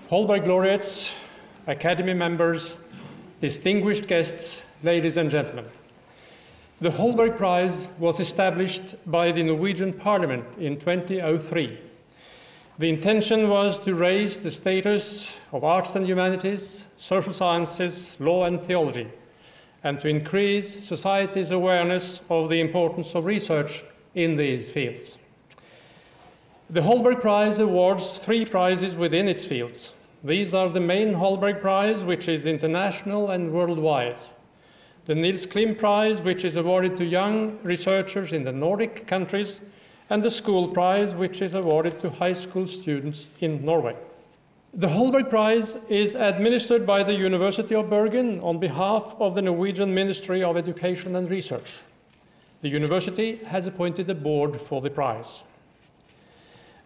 Holberg laureates, Academy members, distinguished guests, ladies and gentlemen. The Holberg Prize was established by the Norwegian Parliament in 2003. The intention was to raise the status of arts and humanities, social sciences, law and theology, and to increase society's awareness of the importance of research in these fields. The Holberg Prize awards 3 prizes within its fields. These are the main Holberg Prize, which is international and worldwide, the Niels Klim Prize, which is awarded to young researchers in the Nordic countries, and the School Prize, which is awarded to high school students in Norway. The Holberg Prize is administered by the University of Bergen on behalf of the Norwegian Ministry of Education and Research. The university has appointed a board for the prize.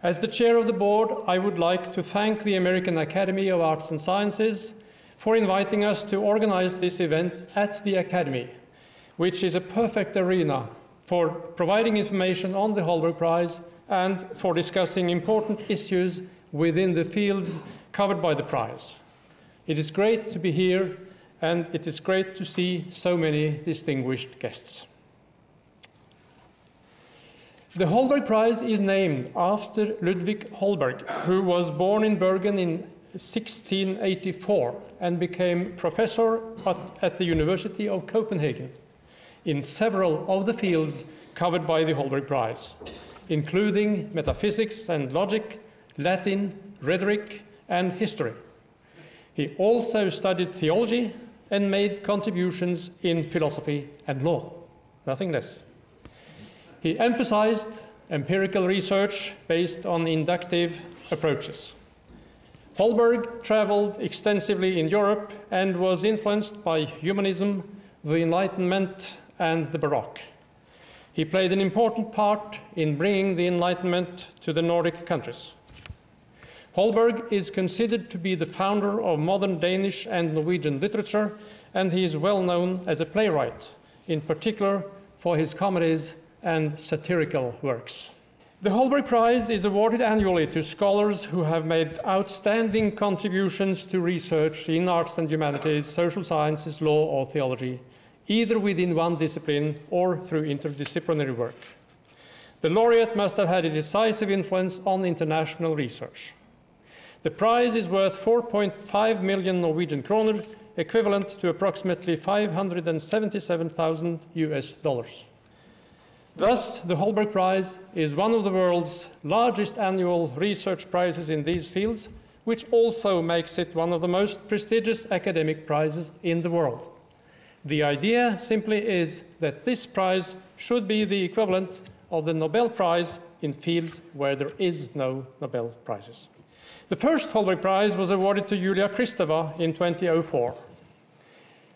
As the chair of the board, I would like to thank the American Academy of Arts and Sciences for inviting us to organize this event at the Academy, which is a perfect arena for providing information on the Holberg Prize and for discussing important issues within the fields covered by the prize. It is great to be here, and it is great to see so many distinguished guests. The Holberg Prize is named after Ludwig Holberg, who was born in Bergen in 1684 and became professor at the University of Copenhagen in several of the fields covered by the Holberg Prize, including metaphysics and logic, Latin, rhetoric, and history. He also studied theology and made contributions in philosophy and law, nothing less. He emphasized empirical research based on inductive approaches. Holberg traveled extensively in Europe and was influenced by humanism, the Enlightenment, and the Baroque. He played an important part in bringing the Enlightenment to the Nordic countries. Holberg is considered to be the founder of modern Danish and Norwegian literature, and he is well known as a playwright, in particular for his comedies and satirical works. The Holberg Prize is awarded annually to scholars who have made outstanding contributions to research in arts and humanities, social sciences, law, or theology, either within one discipline or through interdisciplinary work. The laureate must have had a decisive influence on international research. The prize is worth 4.5 million Norwegian kroner, equivalent to approximately $577,000 US. Thus, the Holberg Prize is one of the world's largest annual research prizes in these fields, which also makes it one of the most prestigious academic prizes in the world. The idea simply is that this prize should be the equivalent of the Nobel Prize in fields where there is no Nobel Prizes. The first Holberg Prize was awarded to Julia Kristeva in 2004.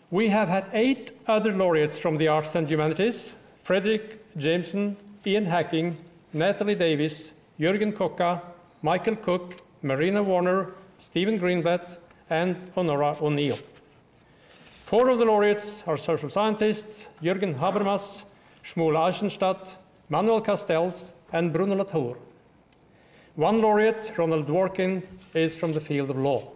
We have had 8 other laureates from the arts and humanities: Frederick Jameson, Ian Hacking, Natalie Davis, Jürgen Kokka, Michael Cook, Marina Warner, Stephen Greenblatt, and Honora O'Neill. 4 of the laureates are social scientists: Jürgen Habermas, Shmuel Eisenstadt, Manuel Castells, and Bruno Latour. 1 laureate, Ronald Dworkin, is from the field of law.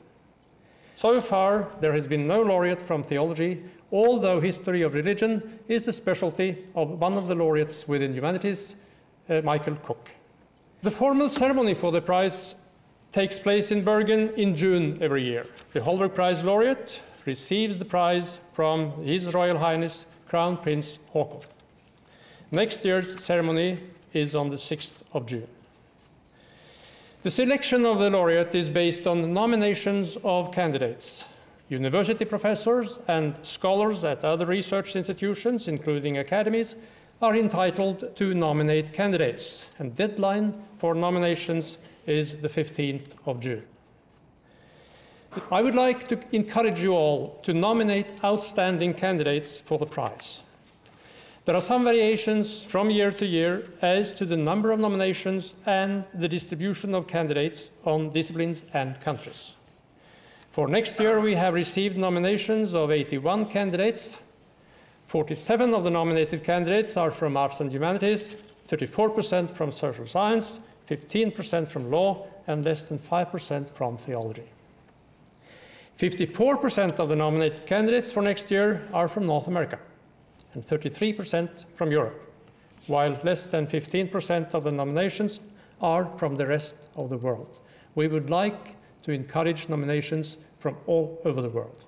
So far, there has been no laureate from theology, although history of religion is the specialty of one of the laureates within humanities, Michael Cook. The formal ceremony for the prize takes place in Bergen in June every year. The Holberg Prize laureate receives the prize from His Royal Highness Crown Prince Haakon. Next year's ceremony is on the 6th of June. The selection of the laureate is based on nominations of candidates. University professors and scholars at other research institutions, including academies, are entitled to nominate candidates, and deadline for nominations is the 15th of June. I would like to encourage you all to nominate outstanding candidates for the prize. There are some variations from year to year as to the number of nominations and the distribution of candidates on disciplines and countries. For next year, we have received nominations of 81 candidates. 47 of the nominated candidates are from arts and humanities, 34% from social science, 15% from law, and less than 5% from theology. 54% of the nominated candidates for next year are from North America and 33% from Europe, while less than 15% of the nominations are from the rest of the world. We would like to encourage nominations from all over the world.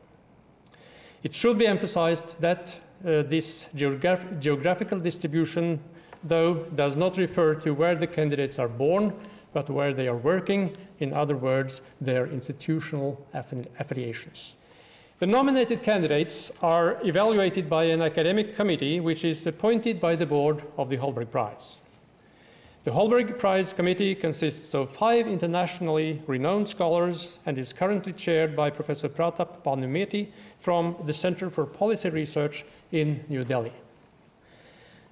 It should be emphasized that this geographical distribution, though, does not refer to where the candidates are born, but where they are working, in other words, their institutional affiliations. The nominated candidates are evaluated by an academic committee which is appointed by the board of the Holberg Prize. The Holberg Prize Committee consists of 5 internationally renowned scholars and is currently chaired by Professor Pratap Bhanumeti from the Center for Policy Research in New Delhi.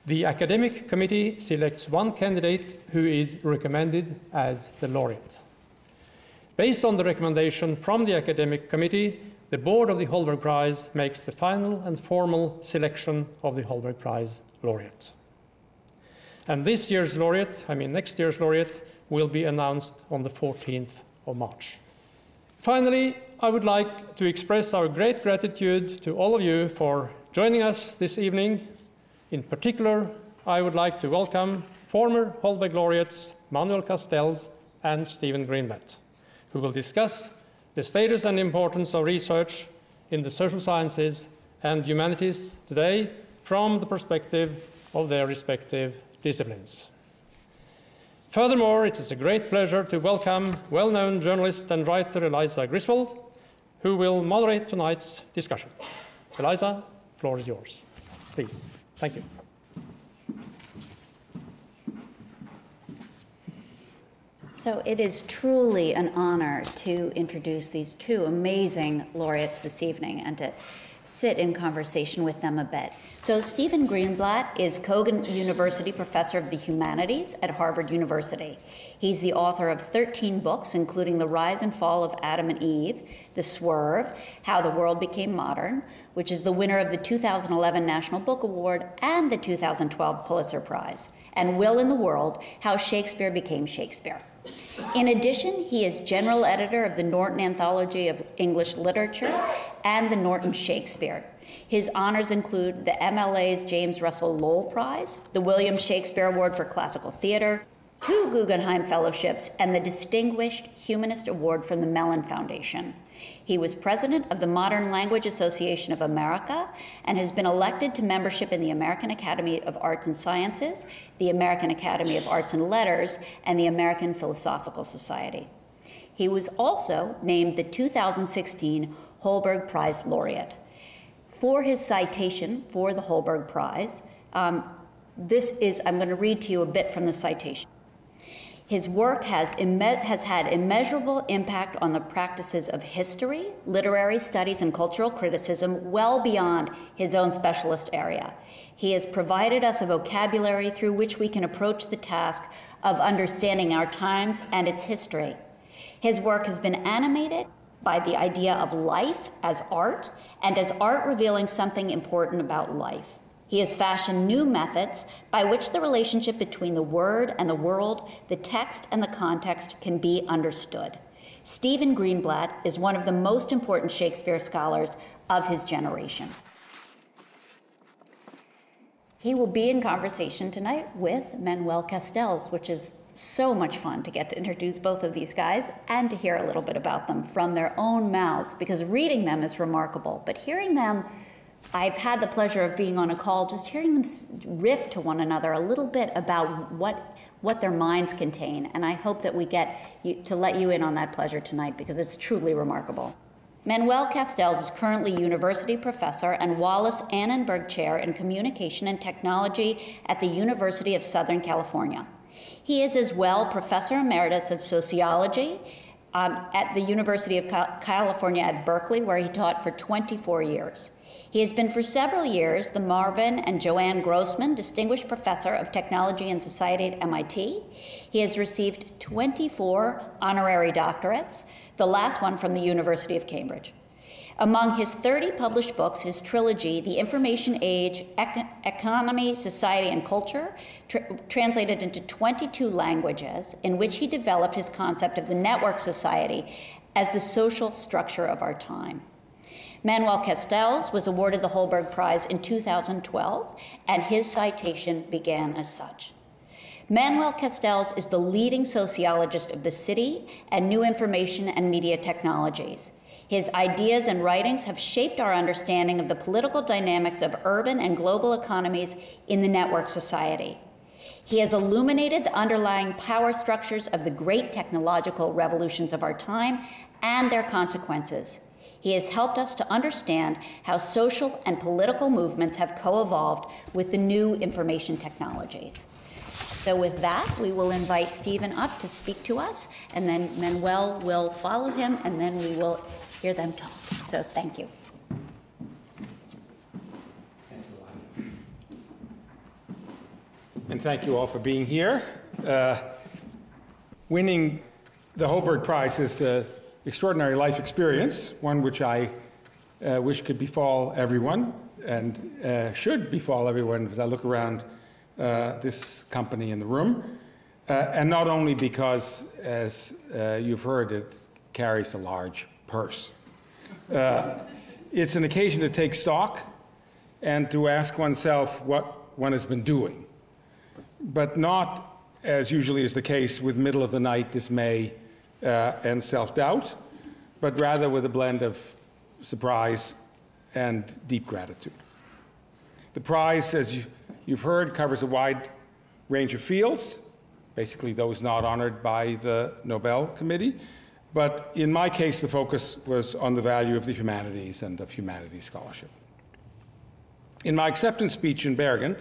The academic committee selects one candidate who is recommended as the laureate. Based on the recommendation from the academic committee, the board of the Holberg Prize makes the final and formal selection of the Holberg Prize laureate. And next year's laureate, will be announced on the 14th of March. Finally, I would like to express our great gratitude to all of you for joining us this evening. In particular, I would like to welcome former Holberg laureates Manuel Castells and Stephen Greenblatt, who will discuss the status and importance of research in the social sciences and humanities today from the perspective of their respective disciplines. Furthermore, it is a great pleasure to welcome well-known journalist and writer Eliza Griswold, who will moderate tonight's discussion. Eliza, the floor is yours. Please. Thank you. So it is truly an honor to introduce these 2 amazing laureates this evening and to sit in conversation with them a bit. So Stephen Greenblatt is Cogan University Professor of the Humanities at Harvard University. He's the author of 13 books, including The Rise and Fall of Adam and Eve, The Swerve, How the World Became Modern, which is the winner of the 2011 National Book Award and the 2012 Pulitzer Prize, and Will in the World, How Shakespeare Became Shakespeare. In addition, he is general editor of the Norton Anthology of English Literature and the Norton Shakespeare. His honors include the MLA's James Russell Lowell Prize, the William Shakespeare Award for Classical Theater, 2 Guggenheim Fellowships, and the Distinguished Humanist Award from the Mellon Foundation. He was president of the Modern Language Association of America and has been elected to membership in the American Academy of Arts and Sciences, the American Academy of Arts and Letters, and the American Philosophical Society. He was also named the 2016 Holberg Prize Laureate. For his citation for the Holberg Prize, I'm going to read to you a bit from the citation. His work has had immeasurable impact on the practices of history, literary studies, and cultural criticism well beyond his own specialist area. He has provided us a vocabulary through which we can approach the task of understanding our times and its history. His work has been animated by the idea of life as art, and as art revealing something important about life. He has fashioned new methods by which the relationship between the word and the world, the text and the context can be understood. Stephen Greenblatt is one of the most important Shakespeare scholars of his generation. He will be in conversation tonight with Manuel Castells, which is so much fun to get to introduce both of these guys and to hear a little bit about them from their own mouths, because reading them is remarkable, but hearing them, I've had the pleasure of being on a call, just hearing them riff to one another a little bit about what their minds contain, and I hope that we get to let you in on that pleasure tonight, because it's truly remarkable. Manuel Castells is currently University Professor and Wallis Annenberg Chair in Communication and Technology at the University of Southern California. He is as well Professor Emeritus of Sociology at the University of California at Berkeley, where he taught for 24 years. He has been for several years the Marvin and Joanne Grossman Distinguished Professor of Technology and Society at MIT. He has received 24 honorary doctorates, the last one from the University of Cambridge. Among his 30 published books, his trilogy, The Information Age, Economy, Society, and Culture, translated into 22 languages, in which he developed his concept of the network society as the social structure of our time. Manuel Castells was awarded the Holberg Prize in 2012, and his citation began as such. Manuel Castells is the leading sociologist of the city and new information and media technologies. His ideas and writings have shaped our understanding of the political dynamics of urban and global economies in the network society. He has illuminated the underlying power structures of the great technological revolutions of our time and their consequences. He has helped us to understand how social and political movements have co-evolved with the new information technologies. So with that, we will invite Stephen up to speak to us, and then Manuel will follow him, and then we will hear them talk. So thank you. Thank you, Eliza. And thank you all for being here. Winning the Holberg Prize is an extraordinary life experience, one which I wish could befall everyone, and should befall everyone as I look around this company in the room. And not only because, as you've heard, it carries a large purse. It's an occasion to take stock and to ask oneself what one has been doing, but not, as usually is the case, with middle-of-the-night dismay and self-doubt, but rather with a blend of surprise and deep gratitude. The prize, as you've heard, covers a wide range of fields, basically those not honored by the Nobel Committee. But in my case, the focus was on the value of the humanities and of humanities scholarship. In my acceptance speech in Bergen,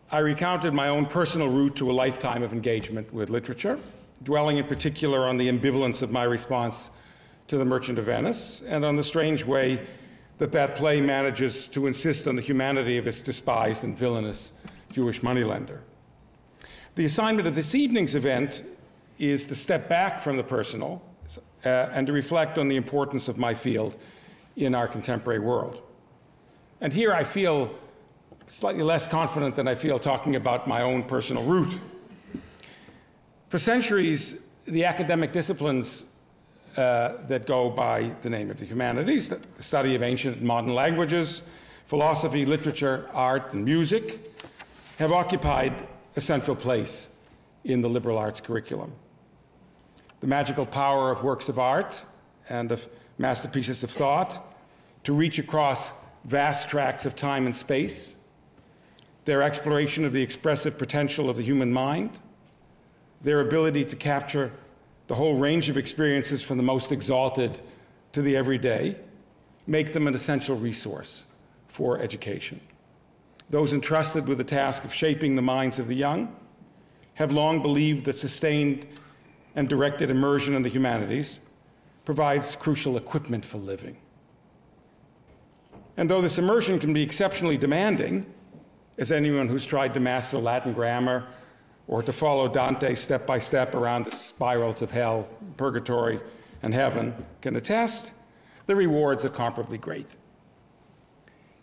I recounted my own personal route to a lifetime of engagement with literature, dwelling in particular on the ambivalence of my response to The Merchant of Venice and on the strange way that play manages to insist on the humanity of its despised and villainous Jewish moneylender. The assignment of this evening's event is to step back from the personal and to reflect on the importance of my field in our contemporary world. And here I feel slightly less confident than I feel talking about my own personal route. For centuries, the academic disciplines that go by the name of the humanities, the study of ancient and modern languages, philosophy, literature, art, and music, have occupied a central place in the liberal arts curriculum. The magical power of works of art and of masterpieces of thought to reach across vast tracts of time and space, their exploration of the expressive potential of the human mind, their ability to capture the whole range of experiences from the most exalted to the everyday, make them an essential resource for education. Those entrusted with the task of shaping the minds of the young have long believed that sustained and directed immersion in the humanities provides crucial equipment for living. And though this immersion can be exceptionally demanding, as anyone who's tried to master Latin grammar or to follow Dante step by step around the spirals of hell, purgatory, and heaven can attest, the rewards are comparably great.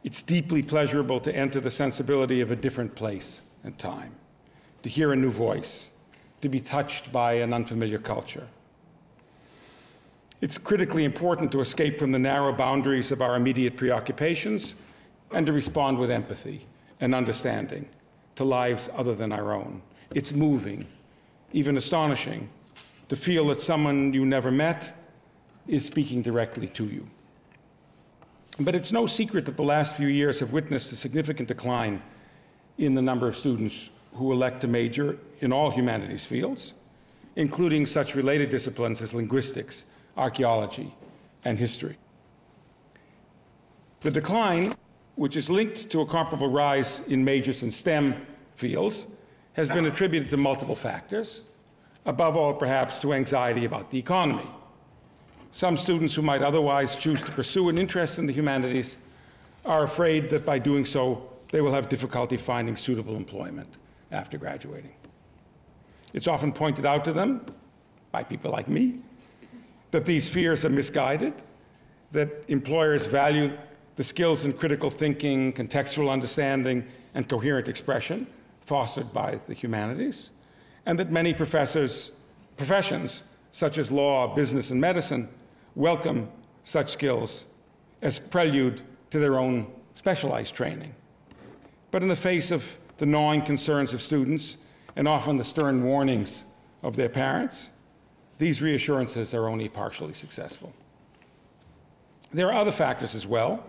It's deeply pleasurable to enter the sensibility of a different place and time, to hear a new voice, to be touched by an unfamiliar culture. It's critically important to escape from the narrow boundaries of our immediate preoccupations and to respond with empathy and understanding to lives other than our own. It's moving, even astonishing, to feel that someone you never met is speaking directly to you. But it's no secret that the last few years have witnessed a significant decline in the number of students who elect to major in all humanities fields, including such related disciplines as linguistics, archaeology, and history. The decline, which is linked to a comparable rise in majors in STEM fields, has been attributed to multiple factors, above all perhaps to anxiety about the economy. Some students who might otherwise choose to pursue an interest in the humanities are afraid that by doing so they will have difficulty finding suitable employment after graduating. It's often pointed out to them, by people like me, that these fears are misguided, that employers value the skills in critical thinking, contextual understanding, and coherent expression fostered by the humanities, and that many professions such as law, business, and medicine, welcome such skills as prelude to their own specialized training. But in the face of the gnawing concerns of students and often the stern warnings of their parents, these reassurances are only partially successful. There are other factors as well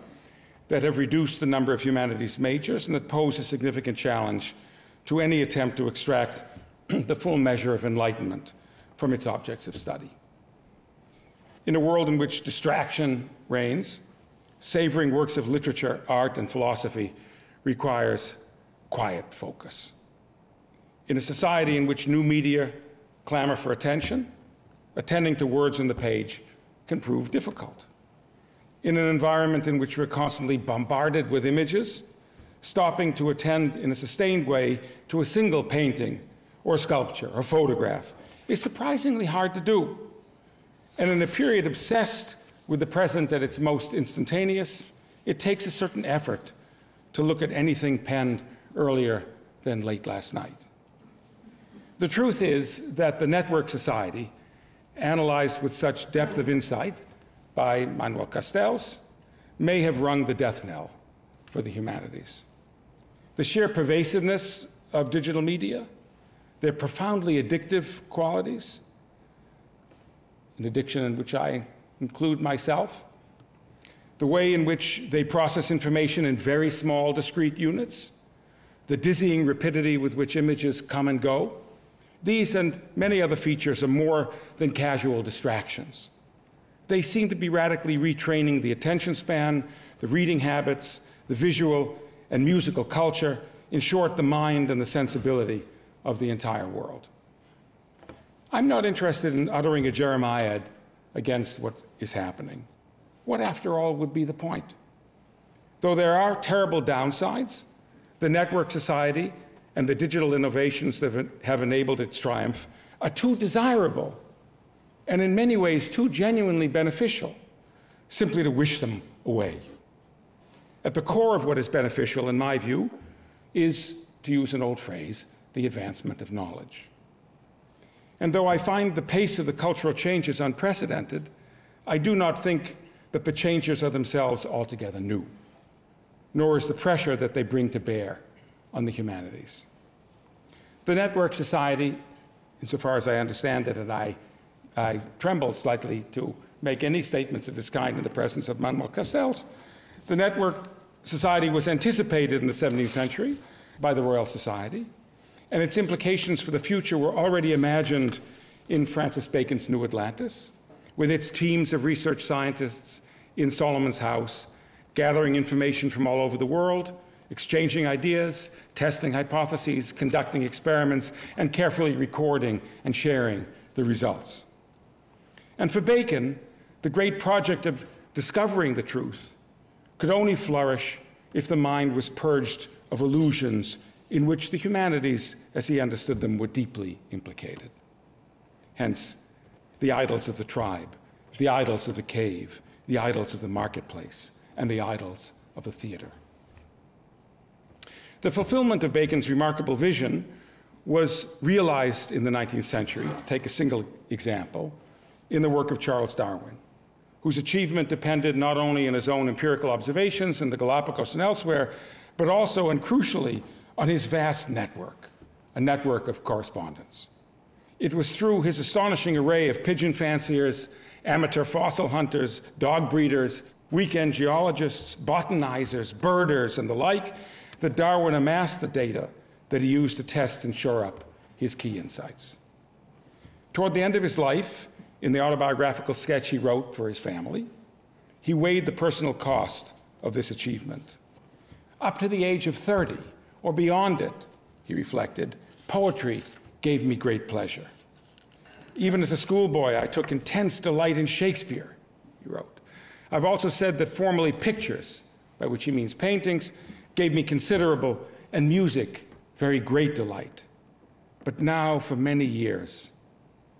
that have reduced the number of humanities majors and that pose a significant challenge to any attempt to extract the full measure of enlightenment from its objects of study. In a world in which distraction reigns, savoring works of literature, art, and philosophy requires quiet focus. In a society in which new media clamor for attention, attending to words on the page can prove difficult. In an environment in which we're constantly bombarded with images, stopping to attend in a sustained way to a single painting or sculpture or photograph is surprisingly hard to do. And in a period obsessed with the present at its most instantaneous, it takes a certain effort to look at anything penned earlier than late last night. The truth is that the network society, analyzed with such depth of insight by Manuel Castells, may have rung the death knell for the humanities. The sheer pervasiveness of digital media, their profoundly addictive qualities, an addiction in which I include myself, the way in which they process information in very small, discrete units, the dizzying rapidity with which images come and go, these and many other features are more than casual distractions. They seem to be radically retraining the attention span, the reading habits, the visual and musical culture, in short, the mind and the sensibility of the entire world. I'm not interested in uttering a Jeremiad against what is happening. What, after all, would be the point? Though there are terrible downsides, the network society and the digital innovations that have enabled its triumph are too desirable and in many ways too genuinely beneficial simply to wish them away. At the core of what is beneficial, in my view, is, to use an old phrase, the advancement of knowledge. And though I find the pace of the cultural changes unprecedented, I do not think that the changes are themselves altogether new, nor is the pressure that they bring to bear on the humanities. The network society, insofar as I understand it, and I tremble slightly to make any statements of this kind in the presence of Manuel Castells, the network society was anticipated in the 17th century by the Royal Society, and its implications for the future were already imagined in Francis Bacon's New Atlantis, with its teams of research scientists in Solomon's House, gathering information from all over the world, exchanging ideas, testing hypotheses, conducting experiments, and carefully recording and sharing the results. And for Bacon, the great project of discovering the truth could only flourish if the mind was purged of illusions in which the humanities, as he understood them, were deeply implicated. Hence, the idols of the tribe, the idols of the cave, the idols of the marketplace, and the idols of the theater. The fulfillment of Bacon's remarkable vision was realized in the 19th century, to take a single example, in the work of Charles Darwin, whose achievement depended not only on his own empirical observations in the Galapagos and elsewhere, but also and crucially on his vast network, a network of correspondence. It was through his astonishing array of pigeon fanciers, amateur fossil hunters, dog breeders, weekend geologists, botanizers, birders, and the like, that Darwin amassed the data that he used to test and shore up his key insights. Toward the end of his life, in the autobiographical sketch he wrote for his family, he weighed the personal cost of this achievement. Up to the age of 30, or beyond it, he reflected, poetry gave me great pleasure. Even as a schoolboy, I took intense delight in Shakespeare, he wrote. I've also said that formerly pictures, by which he means paintings, gave me considerable, and music, very great delight. But now, for many years,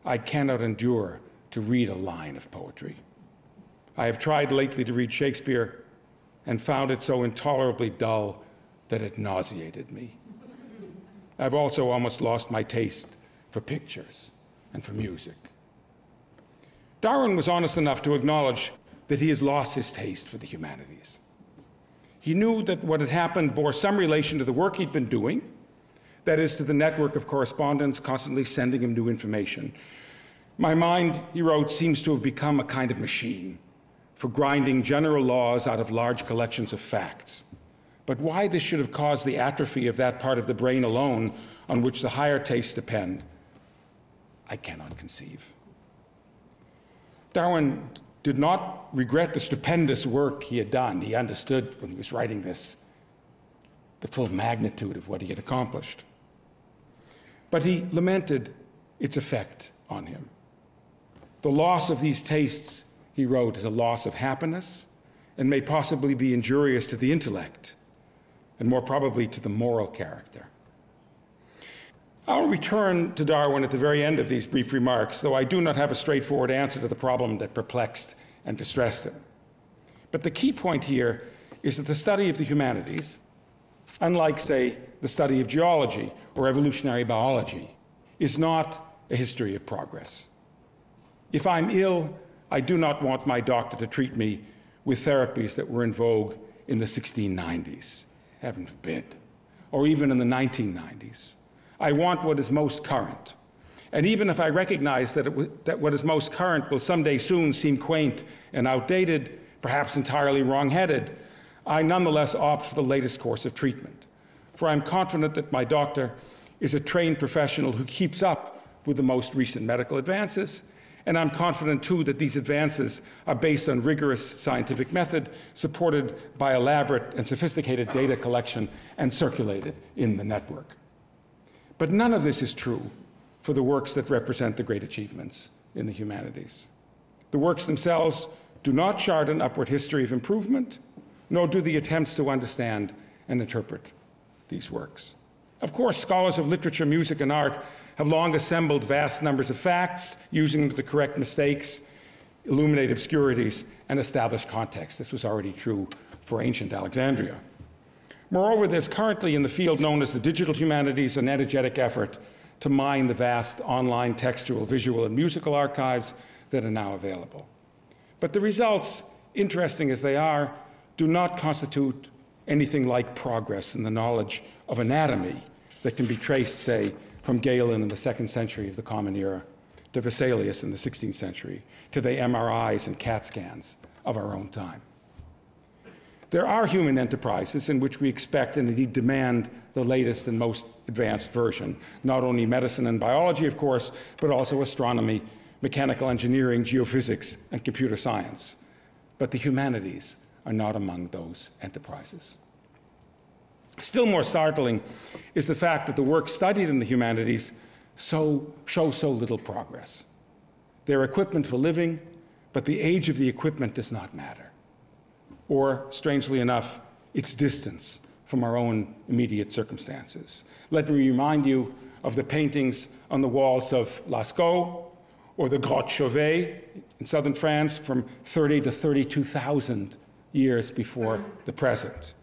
I cannot endure to read a line of poetry. I have tried lately to read Shakespeare and found it so intolerably dull that it nauseated me. I've also almost lost my taste for pictures and for music. Darwin was honest enough to acknowledge that he has lost his taste for the humanities. He knew that what had happened bore some relation to the work he'd been doing, that is, to the network of correspondence constantly sending him new information. My mind, he wrote, seems to have become a kind of machine for grinding general laws out of large collections of facts. But why this should have caused the atrophy of that part of the brain alone on which the higher tastes depend, I cannot conceive. Darwin did not regret the stupendous work he had done. He understood when he was writing this the full magnitude of what he had accomplished. But he lamented its effect on him. The loss of these tastes, he wrote, is a loss of happiness and may possibly be injurious to the intellect and more probably to the moral character. I'll return to Darwin at the very end of these brief remarks, though I do not have a straightforward answer to the problem that perplexed and distressed him. But the key point here is that the study of the humanities, unlike, say, the study of geology or evolutionary biology, is not a history of progress. If I'm ill, I do not want my doctor to treat me with therapies that were in vogue in the 1690s, heaven forbid, or even in the 1990s. I want what is most current. And even if I recognize that what is most current will someday soon seem quaint and outdated, perhaps entirely wrong-headed, I nonetheless opt for the latest course of treatment. For I'm confident that my doctor is a trained professional who keeps up with the most recent medical advances, and I'm confident, too, that these advances are based on rigorous scientific method, supported by elaborate and sophisticated data collection, and circulated in the network. But none of this is true for the works that represent the great achievements in the humanities. The works themselves do not chart an upward history of improvement, nor do the attempts to understand and interpret these works. Of course, scholars of literature, music, and art have long assembled vast numbers of facts, using them to correct mistakes, illuminate obscurities, and establish context. This was already true for ancient Alexandria. Moreover, there's currently in the field known as the digital humanities an energetic effort to mine the vast online textual, visual, and musical archives that are now available. But the results, interesting as they are, do not constitute anything like progress in the knowledge of anatomy that can be traced, say, from Galen in the 2nd century of the Common Era to Vesalius in the 16th century, to the MRIs and CAT scans of our own time. There are human enterprises in which we expect and indeed demand the latest and most advanced version, not only medicine and biology, of course, but also astronomy, mechanical engineering, geophysics, and computer science. But the humanities are not among those enterprises. Still more startling is the fact that the work studied in the humanities show so little progress. They're equipment for living, but the age of the equipment does not matter. Or, strangely enough, its distance from our own immediate circumstances. Let me remind you of the paintings on the walls of Lascaux or the Grotte Chauvet in southern France from 30 to 32,000 years before the present.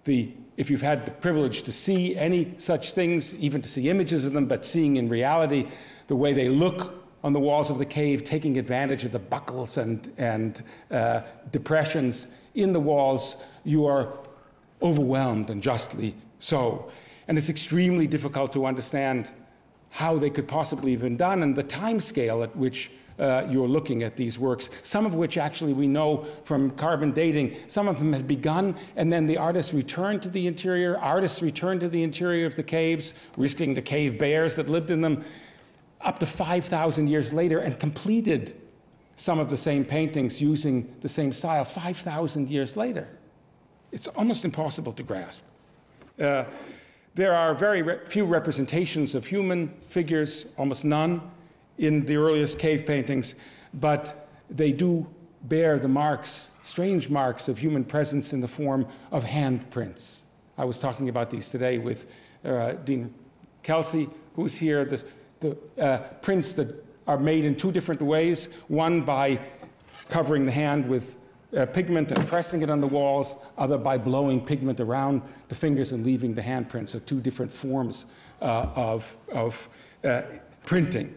If you've had the privilege to see any such things, even to see images of them, but seeing in reality the way they look on the walls of the cave, taking advantage of the buckles and depressions in the walls, you are overwhelmed, and justly so. And it's extremely difficult to understand how they could possibly have been done and the time scale at which you're looking at these works, some of which actually we know from carbon dating. Some of them had begun, and then the artists returned to the interior. Artists returned to the interior of the caves, risking the cave bears that lived in them, up to 5,000 years later, and completed some of the same paintings using the same style 5,000 years later. It's almost impossible to grasp. There are very few representations of human figures, almost none, in the earliest cave paintings, but they do bear the marks, strange marks of human presence in the form of handprints. I was talking about these today with Dean Kelsey, who's here. The prints that are made in two different ways, one by covering the hand with pigment and pressing it on the walls, other by blowing pigment around the fingers and leaving the handprint. So two different forms of printing.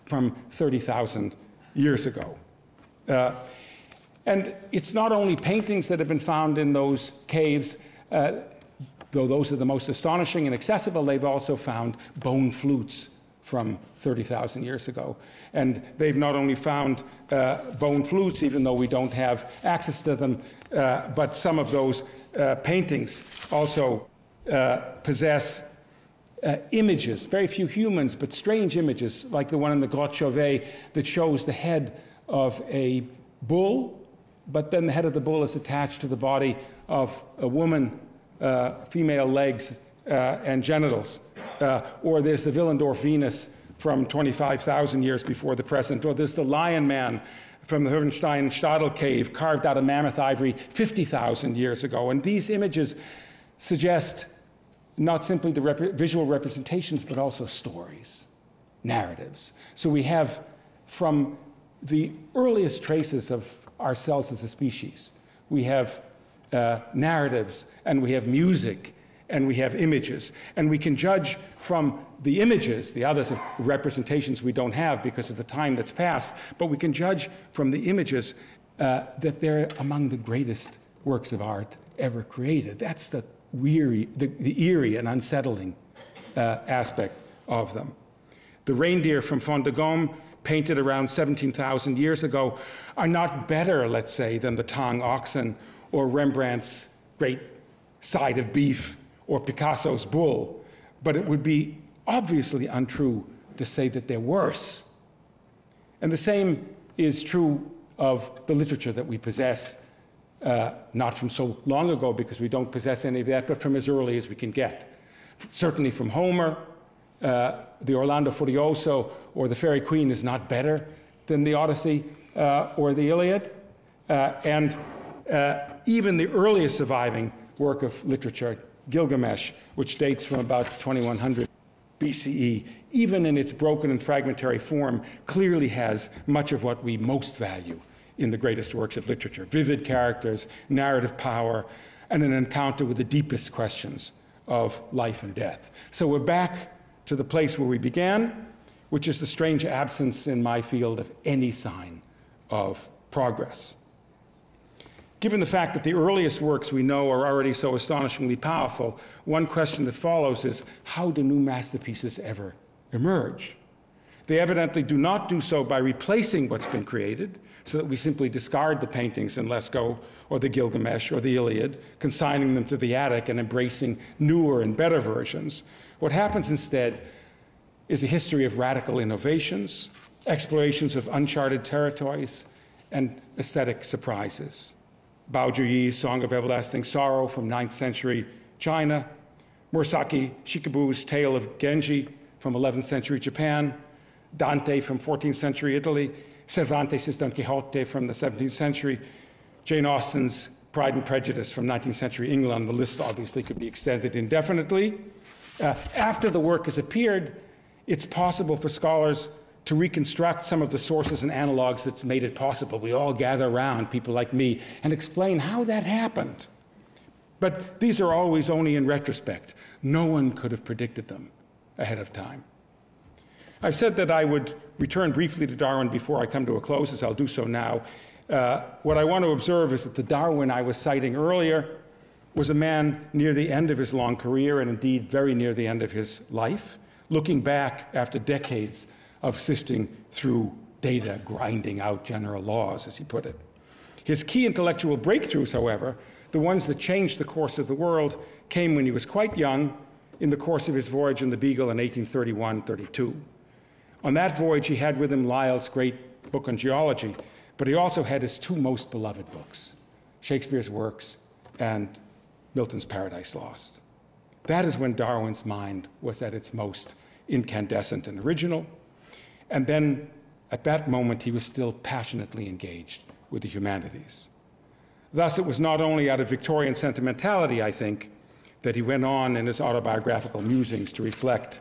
from 30,000 years ago. And it's not only paintings that have been found in those caves, though those are the most astonishing and accessible. They've also found bone flutes from 30,000 years ago. And they've not only found bone flutes, even though we don't have access to them, but some of those paintings also possess images, very few humans, but strange images, like the one in the Grotte Chauvet that shows the head of a bull, but then the head of the bull is attached to the body of a woman, female legs and genitals. Or there's the Willendorf Venus from 25,000 years before the present. Or there's the Lion Man from the Hohenstein Stadel cave, carved out of mammoth ivory 50,000 years ago. And these images suggest not simply the visual representations, but also stories, narratives. So we have, from the earliest traces of ourselves as a species, we have narratives, and we have music, and we have images. And we can judge from the images, the others of representations we don't have because of the time that's passed, but we can judge from the images that they're among the greatest works of art ever created. That's the eerie and unsettling aspect of them. The reindeer from Font de Gaume, painted around 17,000 years ago, are not better, let's say, than the Tang oxen or Rembrandt's great side of beef or Picasso's bull, but it would be obviously untrue to say that they're worse. And the same is true of the literature that we possess, not from so long ago because we don't possess any of that, but from as early as we can get. Certainly from Homer, the Orlando Furioso or the Fairy Queen is not better than the Odyssey or the Iliad. And even the earliest surviving work of literature, Gilgamesh, which dates from about 2100 BCE, even in its broken and fragmentary form, clearly has much of what we most value in the greatest works of literature: vivid characters, narrative power, and an encounter with the deepest questions of life and death. So we're back to the place where we began, which is the strange absence in my field of any sign of progress. Given the fact that the earliest works we know are already so astonishingly powerful, one question that follows is, how do new masterpieces ever emerge? They evidently do not do so by replacing what's been created, so that we simply discard the paintings in Lascaux or the Gilgamesh or the Iliad, consigning them to the attic and embracing newer and better versions. What happens instead is a history of radical innovations, explorations of uncharted territories, and aesthetic surprises. Bao Juyi's Song of Everlasting Sorrow from 9th century China, Murasaki Shikabu's Tale of Genji from 11th century Japan, Dante from 14th century Italy, Cervantes' Don Quixote from the 17th century, Jane Austen's Pride and Prejudice from 19th century England. The list obviously could be extended indefinitely. After the work has appeared, it's possible for scholars to reconstruct some of the sources and analogs that's made it possible. We all gather around, people like me, and explain how that happened. But these are always only in retrospect. No one could have predicted them ahead of time. I've said that I would return briefly to Darwin before I come to a close, as I'll do so now. What I want to observe is that the Darwin I was citing earlier was a man near the end of his long career, and indeed very near the end of his life, looking back after decades of sifting through data, grinding out general laws, as he put it. His key intellectual breakthroughs, however, the ones that changed the course of the world, came when he was quite young, in the course of his voyage in the Beagle in 1831-32. On that voyage, he had with him Lyell's great book on geology, but he also had his two most beloved books, Shakespeare's works and Milton's Paradise Lost. That is when Darwin's mind was at its most incandescent and original. And then, at that moment, he was still passionately engaged with the humanities. Thus, it was not only out of Victorian sentimentality, I think, that he went on in his autobiographical musings to reflect,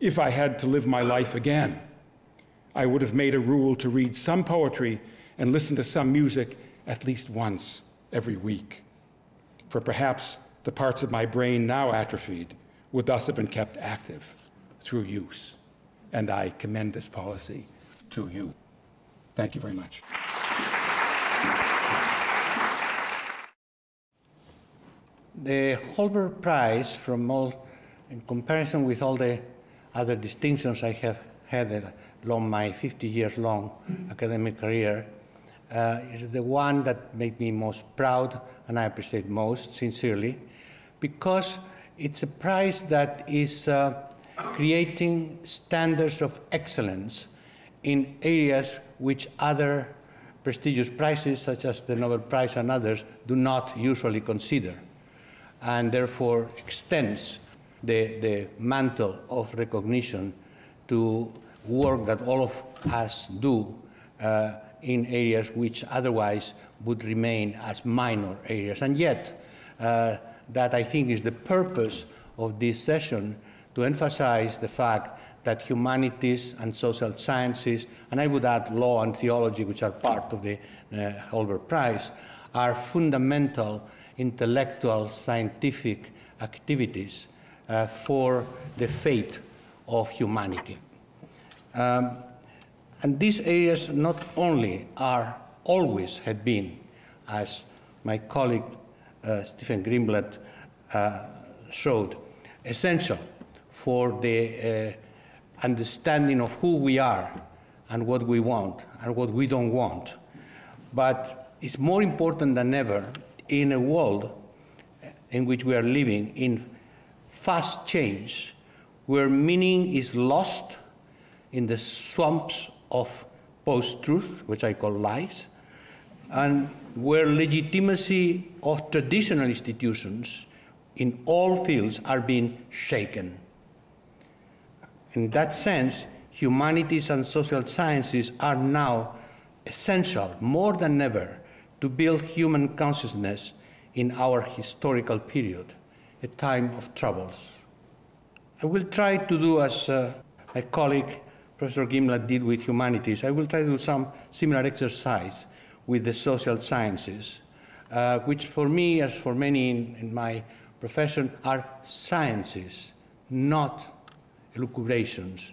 if I had to live my life again, I would have made a rule to read some poetry and listen to some music at least once every week. For perhaps the parts of my brain now atrophied would thus have been kept active through use. and I commend this policy to you. Thank you very much. The Holberg Prize, in comparison with all the other distinctions I have had along my 50 years long academic career, is the one that made me most proud, and I appreciate most sincerely, because it's a prize that is creating standards of excellence in areas which other prestigious prizes, such as the Nobel Prize and others, do not usually consider, and therefore extends the mantle of recognition to work that all of us do in areas which otherwise would remain as minor areas. And yet, that I think is the purpose of this session, to emphasize the fact that humanities and social sciences, and I would add law and theology, which are part of the Holberg Prize, are fundamental intellectual scientific activities for the fate of humanity. And these areas not only always have been, as my colleague Stephen Greenblatt showed, essential for the understanding of who we are and what we want and what we don't want. But it's more important than ever in a world in which we are living in fast change, where meaning is lost in the swamps of post-truth, which I call lies, and where legitimacy of traditional institutions in all fields are being shaken. In that sense, humanities and social sciences are now essential, more than ever, to build human consciousness in our historical period, a time of troubles. I will try to do as my colleague Professor Greenblatt did with humanities. I will try to do some similar exercise with the social sciences, which for me, as for many in my profession, are sciences, not elucubrations,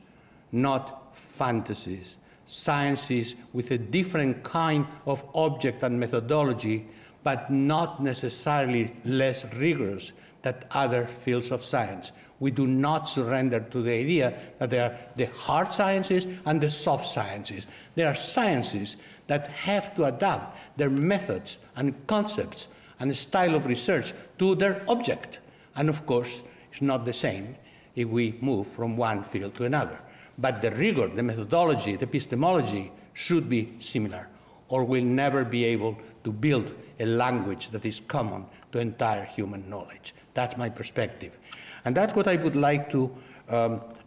not fantasies, sciences with a different kind of object and methodology, but not necessarily less rigorous than other fields of science. We do not surrender to the idea that there are the hard sciences and the soft sciences. There are sciences that have to adapt their methods and concepts and style of research to their object. And of course, it's not the same if we move from one field to another. But the rigor, the methodology, the epistemology should be similar, or we'll never be able to build a language that is common to entire human knowledge. That's my perspective. And that's what I would like to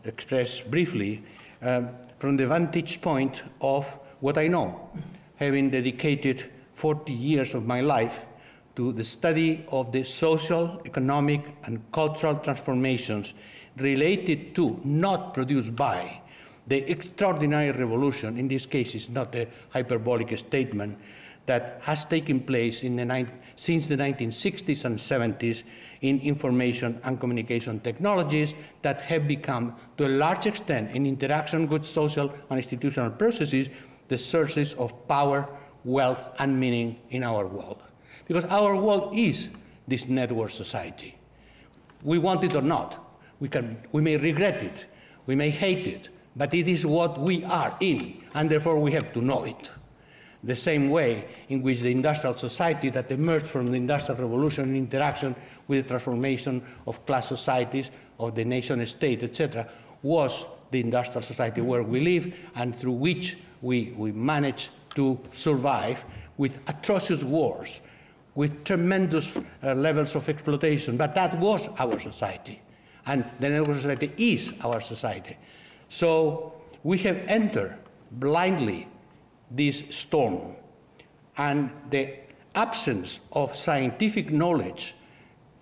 express briefly from the vantage point of what I know, having dedicated 40 years of my life to the study of the social, economic, and cultural transformations related to, not produced by, the extraordinary revolution, in this case it's not a hyperbolic statement, that has taken place since the 1960s and 70s in information and communication technologies that have become, to a large extent, in interaction with social and institutional processes, the sources of power, wealth, and meaning in our world. Because our world is this network society. We want it or not. We may regret it, we may hate it, but it is what we are in, and therefore we have to know it. The same way in which the industrial society that emerged from the Industrial Revolution in interaction with the transformation of class societies, of the nation state, etc., was the industrial society where we live and through which we managed to survive with atrocious wars, with tremendous levels of exploitation. But that was our society, and the network society is our society. So we have entered blindly this storm, and the absence of scientific knowledge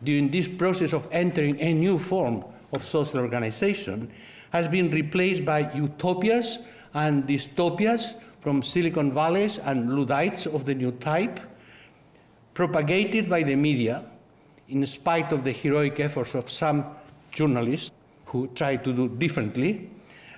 during this process of entering a new form of social organization has been replaced by utopias and dystopias from Silicon Valleys and Luddites of the new type, propagated by the media in spite of the heroic efforts of some journalists who try to do differently,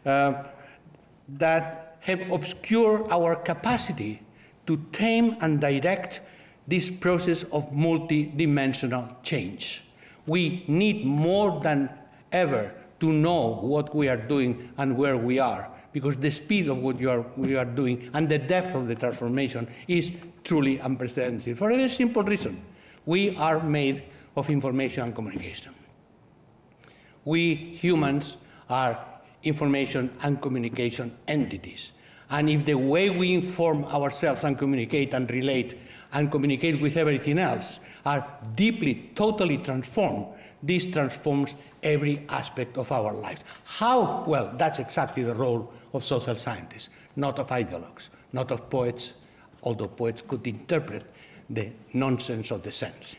that have obscured our capacity to tame and direct this process of multidimensional change. We need more than ever to know what we are doing and where we are, because the speed of what we are doing and the depth of the transformation is truly unprecedented. For a very simple reason, we are made of information and communication. We humans are information and communication entities. And if the way we inform ourselves and communicate with everything else are deeply, totally transformed, this transforms every aspect of our lives. How? Well, that's exactly the role of social scientists, not of ideologues, not of poets, although poets could interpret the nonsense of the sense.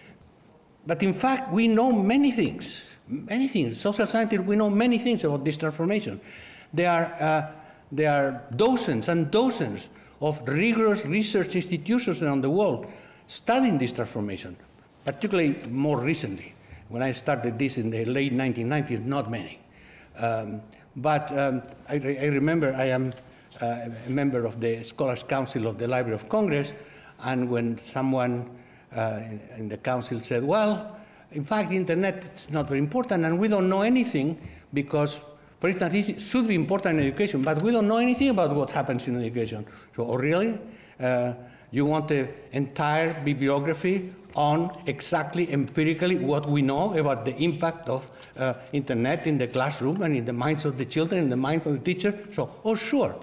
But in fact, we know many things. Many things. Social scientists, we know many things about this transformation. There are dozens and dozens of rigorous research institutions around the world studying this transformation, particularly more recently. When I started this in the late 1990s, not many. But I remember I am a member of the Scholars' Council of the Library of Congress, and when someone in the council said, well, in fact, the internet is not very important, and we don't know anything because, for instance, it should be important in education, but we don't know anything about what happens in education. So, oh, really? You want the entire bibliography on exactly empirically what we know about the impact of internet in the classroom and in the minds of the children, in the minds of the teacher? So, oh, sure.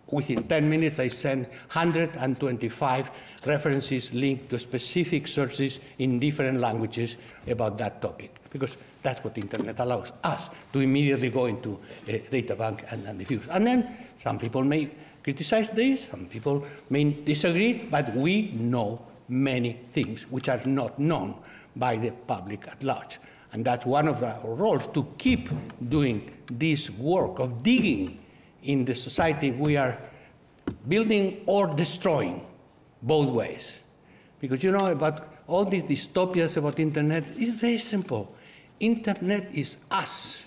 Within 10 minutes, I sent 125 references linked to specific sources in different languages about that topic, because that's what the internet allows us to immediately go into a data bank and diffuse. And then some people may criticize this, some people may disagree, but we know many things which are not known by the public at large. And that's one of our roles, to keep doing this work of digging in the society we are building or destroying, both ways. Because you know about all these dystopias about internet, it's very simple. Internet is us.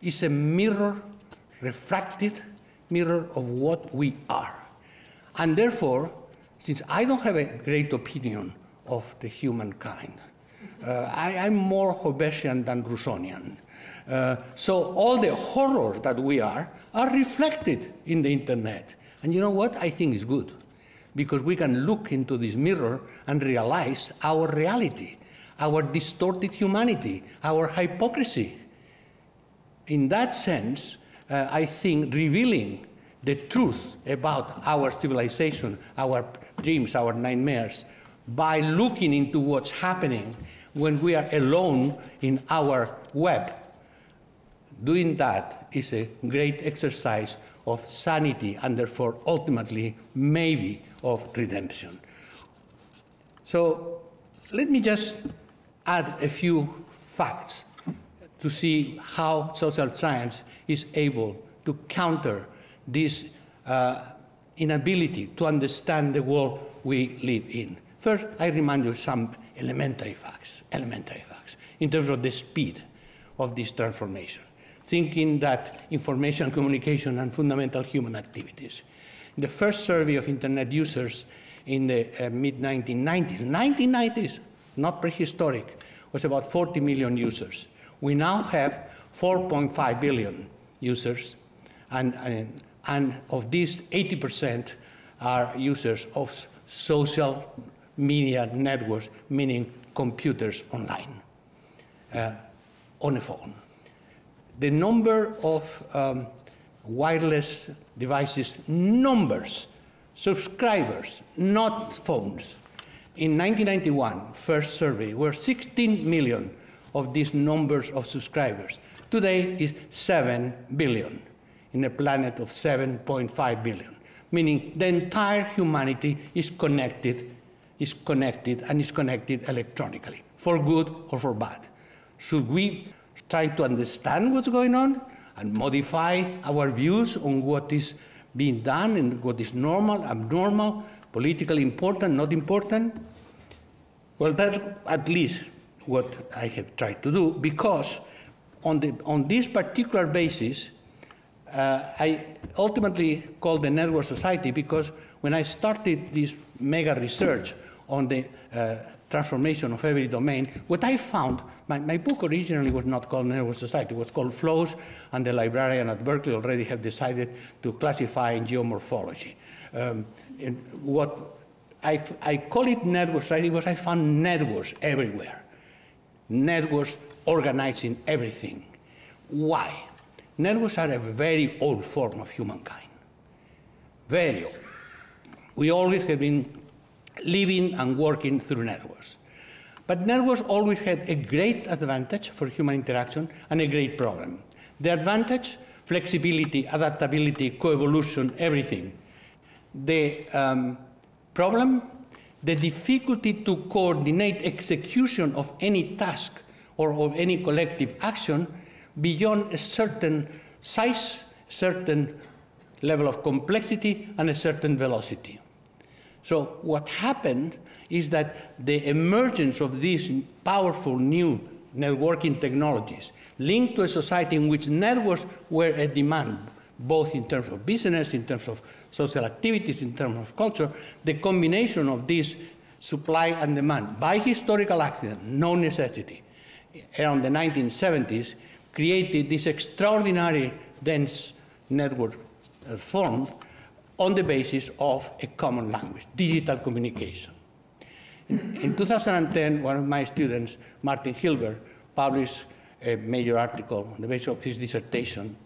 It's a mirror, refracted mirror of what we are. And therefore, since I don't have a great opinion of the humankind, I'm more Hobbesian than Rousseauian. So all the horrors that we are reflected in the internet. And you know what? I think it's good, because we can look into this mirror and realize our reality, our distorted humanity, our hypocrisy. In that sense, I think revealing the truth about our civilization, our dreams, our nightmares, by looking into what's happening when we are alone in our web, doing that is a great exercise of sanity and therefore ultimately maybe of redemption. So let me just add a few facts to see how social science is able to counter this inability to understand the world we live in. First, I remind you some elementary facts, in terms of the speed of this transformation, thinking that information, communication, and fundamental human activities. In the first survey of internet users in the mid-1990s, not prehistoric, was about 40 million users. We now have 4.5 billion users, and of these, 80% are users of social media networks, meaning computers online, on a phone. The number of wireless devices, numbers, subscribers, not phones. In 1991, first survey, were 16 million of these numbers of subscribers. Today is 7 billion in a planet of 7.5 billion, meaning the entire humanity is connected electronically, for good or for bad. Should we try to understand what's going on and modify our views on what is being done and what is normal, abnormal, politically important, not important? Well, that's at least what I have tried to do, because on this particular basis, I ultimately called the network society because when I started this mega research on the transformation of every domain, what I found, my book originally was not called Network Society, it was called Flows, and the librarian at Berkeley already have decided to classify in geomorphology. What I call it Network Society because I found networks everywhere. Networks organizing everything. Why? Networks are a very old form of humankind. Very old. We always have been living and working through networks. But networks always had a great advantage for human interaction and a great problem. The advantage, flexibility, adaptability, coevolution, everything. The problem, the difficulty to coordinate execution of any task or of any collective action beyond a certain size, certain level of complexity, and a certain velocity. So what happened is that the emergence of these powerful new networking technologies linked to a society in which networks were a demand, both in terms of business, in terms of social activities, in terms of culture, the combination of this supply and demand by historical accident, no necessity, around the 1970s, created this extraordinary dense network form on the basis of a common language, digital communication. In 2010, one of my students, Martin Hilbert, published a major article on the basis of his dissertation,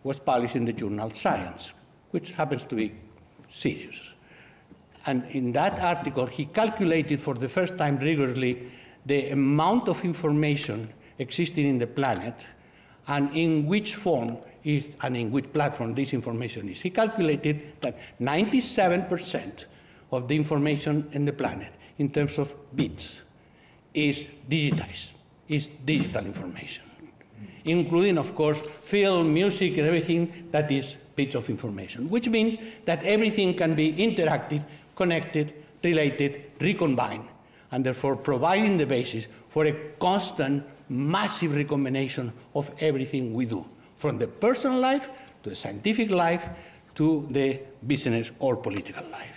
was published in the journal Science, which happens to be serious. And in that article, he calculated for the first time rigorously the amount of information existing in the planet and in which form is, and in which platform this information is. He calculated that 97% of the information in the planet in terms of bits is digitized, is digital information, including, of course, film, music, and everything that is bits of information, which means that everything can be interactive, connected, related, recombined, and therefore providing the basis for a constant, massive recombination of everything we do, from the personal life to the scientific life to the business or political life.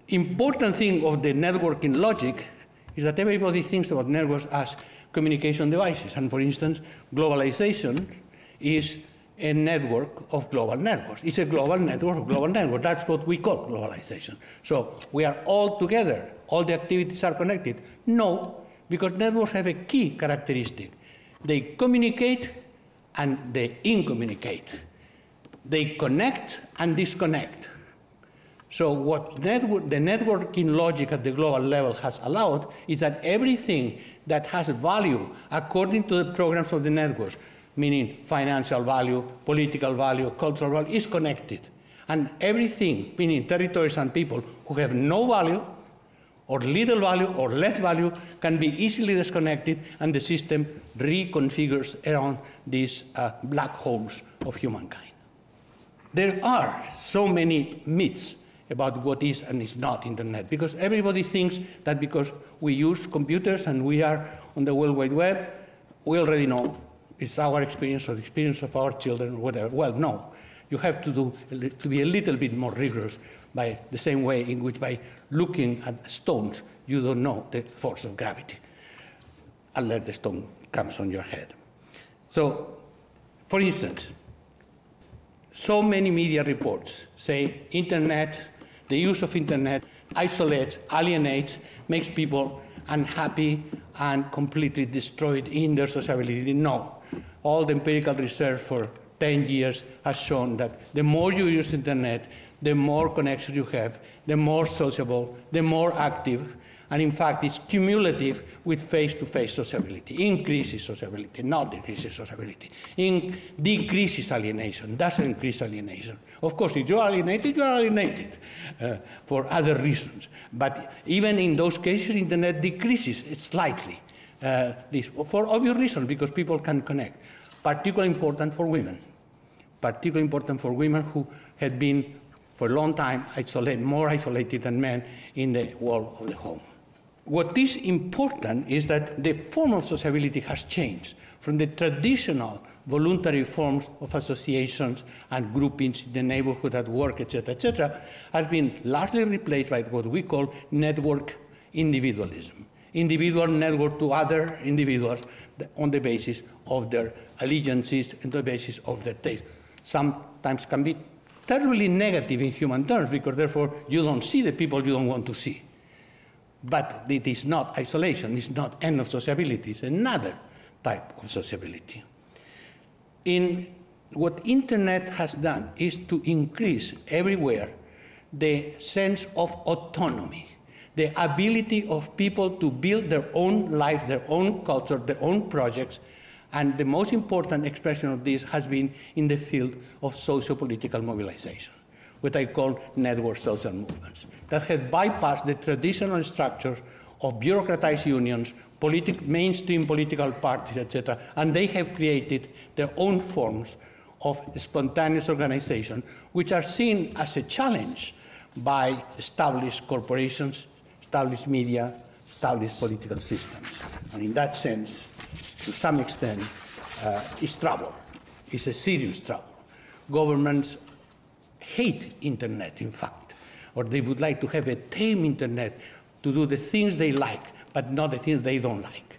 Important thing of the networking logic is that everybody thinks about networks as communication devices. And for instance, globalization is a network of global networks. It's a global network of global networks. That's what we call globalization. So we are all together. All the activities are connected. No, because networks have a key characteristic. They communicate and they incommunicate. They connect and disconnect. So what the networking logic at the global level has allowed is that everything that has value according to the programs of the networks, meaning financial value, political value, cultural value, is connected. And everything, meaning territories and people who have no value, or little value, or less value, can be easily disconnected, and the system reconfigures around these black holes of humankind. There are so many myths about what is and is not Internet, because everybody thinks that because we use computers and we are on the World Wide Web, we already know it's our experience or the experience of our children or whatever. Well, no. You have to be a little bit more rigorous by the same way in which by looking at stones, you don't know the force of gravity, unless the stone comes on your head. So, for instance, so many media reports say Internet, the use of Internet isolates, alienates, makes people unhappy and completely destroyed in their sociability. No. All the empirical research for 10 years has shown that the more you use Internet, the more connections you have, the more sociable, the more active, and in fact it's cumulative with face-to-face sociability. Increases sociability, not decreases sociability. Decreases alienation, doesn't increase alienation. Of course, if you're alienated for other reasons. But even in those cases, Internet decreases slightly. This, for obvious reasons, because people can connect. Particularly important for women. Particularly important for women who had been, for a long time, more isolated than men in the wall of the home. What is important is that the form of sociability has changed from the traditional voluntary forms of associations and groupings in the neighborhood, at work, etc., has been largely replaced by what we call network individualism. Individual network to other individuals on the basis of their allegiances, on the basis of their taste. Sometimes can be terribly negative in human terms, because therefore you don't see the people you don't want to see. But it is not isolation, it's not end of sociability, it's another type of sociability. What internet has done is to increase everywhere the sense of autonomy, the ability of people to build their own life, their own culture, their own projects, and the most important expression of this has been in the field of socio-political mobilization, what I call network social movements, that have bypassed the traditional structures of bureaucratized unions, mainstream political parties, etc., and they have created their own forms of spontaneous organization, which are seen as a challenge by established corporations, established media, established political systems. And in that sense, to some extent, it's trouble. It's a serious trouble. Governments hate internet, in fact, or they would like to have a tame internet to do the things they like, but not the things they don't like.